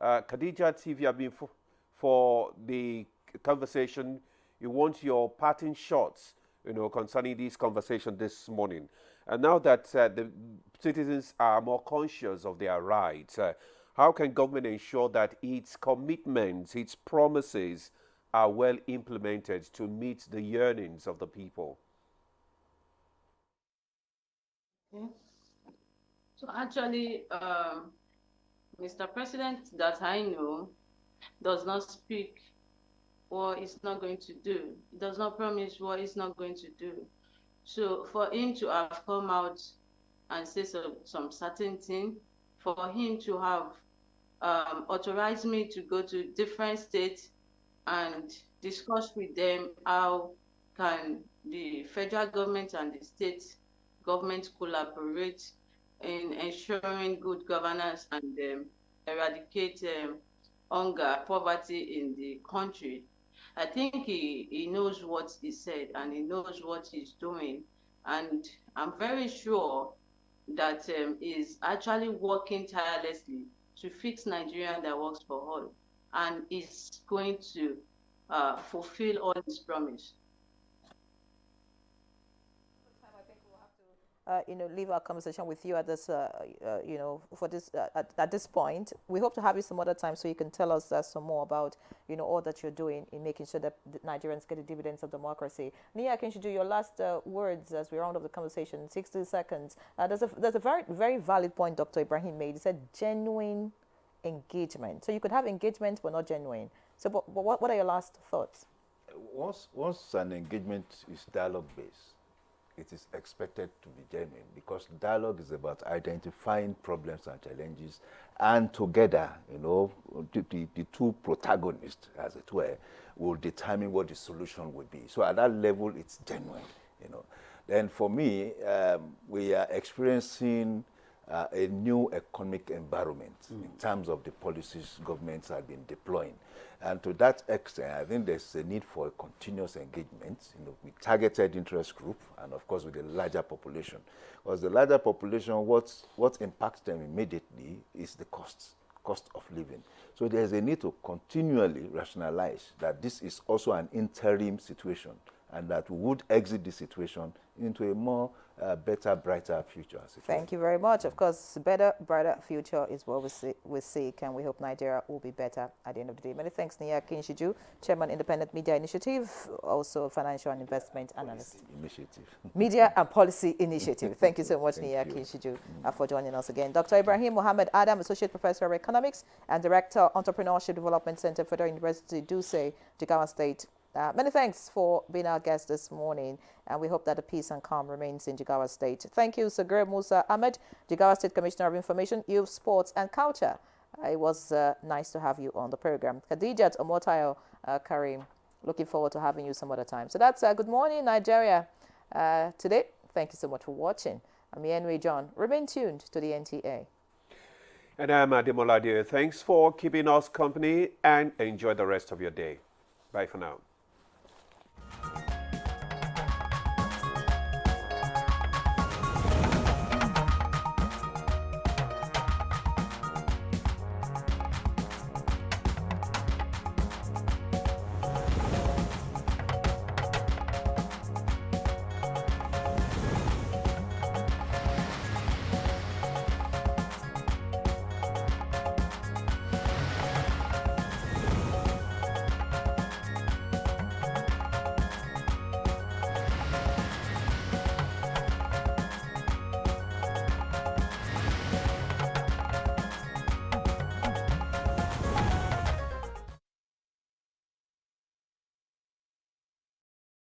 Khadijat, if you have been for the conversation, you want your parting shots, concerning this conversation this morning. And now that the citizens are more conscious of their rights, how can government ensure that its commitments, its promises are well implemented to meet the yearnings of the people? Okay. So actually, Mr. President, that I know, does not speak what he's not going to do. He does not promise what he's not going to do. So for him to have come out and say some certain thing, for him to have authorized me to go to different states and discuss with them how can the federal government and the state government collaborate in ensuring good governance and eradicate hunger, poverty in the country. I think he knows what he said and he knows what he's doing. And I'm very sure that he's actually working tirelessly to fix Nigeria that works for all. And is going to fulfill all his promise. Leave our conversation with you at this, for this at this point. We hope to have you some other time so you can tell us some more about, all that you're doing in making sure that the Nigerians get the dividends of democracy. Nia, can you do your last words as we round up the conversation? 60 seconds. There's a very, very valid point Dr. Ibrahim made. He said genuine engagement. So you could have engagement but not genuine. So, but what are your last thoughts? Once an engagement is dialogue-based, it is expected to be genuine because dialogue is about identifying problems and challenges, and together, the two protagonists, as it were, will determine what the solution will be. So at that level, it's genuine. Then for me, we are experiencing a new economic environment in terms of the policies governments have been deploying. And to that extent, I think there's a need for a continuous engagement, with targeted interest group and of course with the larger population. Because the larger population, what impacts them immediately is the cost of living. So there's a need to continually rationalize that this is also an interim situation and that we would exit this situation into a more better, brighter future. Thank you very much. Of course, better, brighter future is what we seek, and we hope Nigeria will be better at the end of the day. Many thanks, Nia Kinshiju, Chairman, Independent Media Initiative, also Financial and Investment Analyst. Media and Policy Initiative. Thank you so much, Nia Kinshiju, for joining us again. Dr. Ibrahim Mohammed Adam, Associate Professor of Economics and Director, Entrepreneurship Development Center, Federal University, Duse, Jigawa State. Many thanks for being our guest this morning, and we hope that the peace and calm remains in Jigawa State. Thank you, Sagir Musa Ahmed, Jigawa State Commissioner of Information, Youth, Sports and Culture. It was nice to have you on the program. Khadijat Omotayo Karim, looking forward to having you some other time. So that's Good Morning Nigeria today. Thank you so much for watching. I'm Henry John. Remain tuned to the NTA. And I'm Ademola Adio. Thanks for keeping us company and enjoy the rest of your day. Bye for now.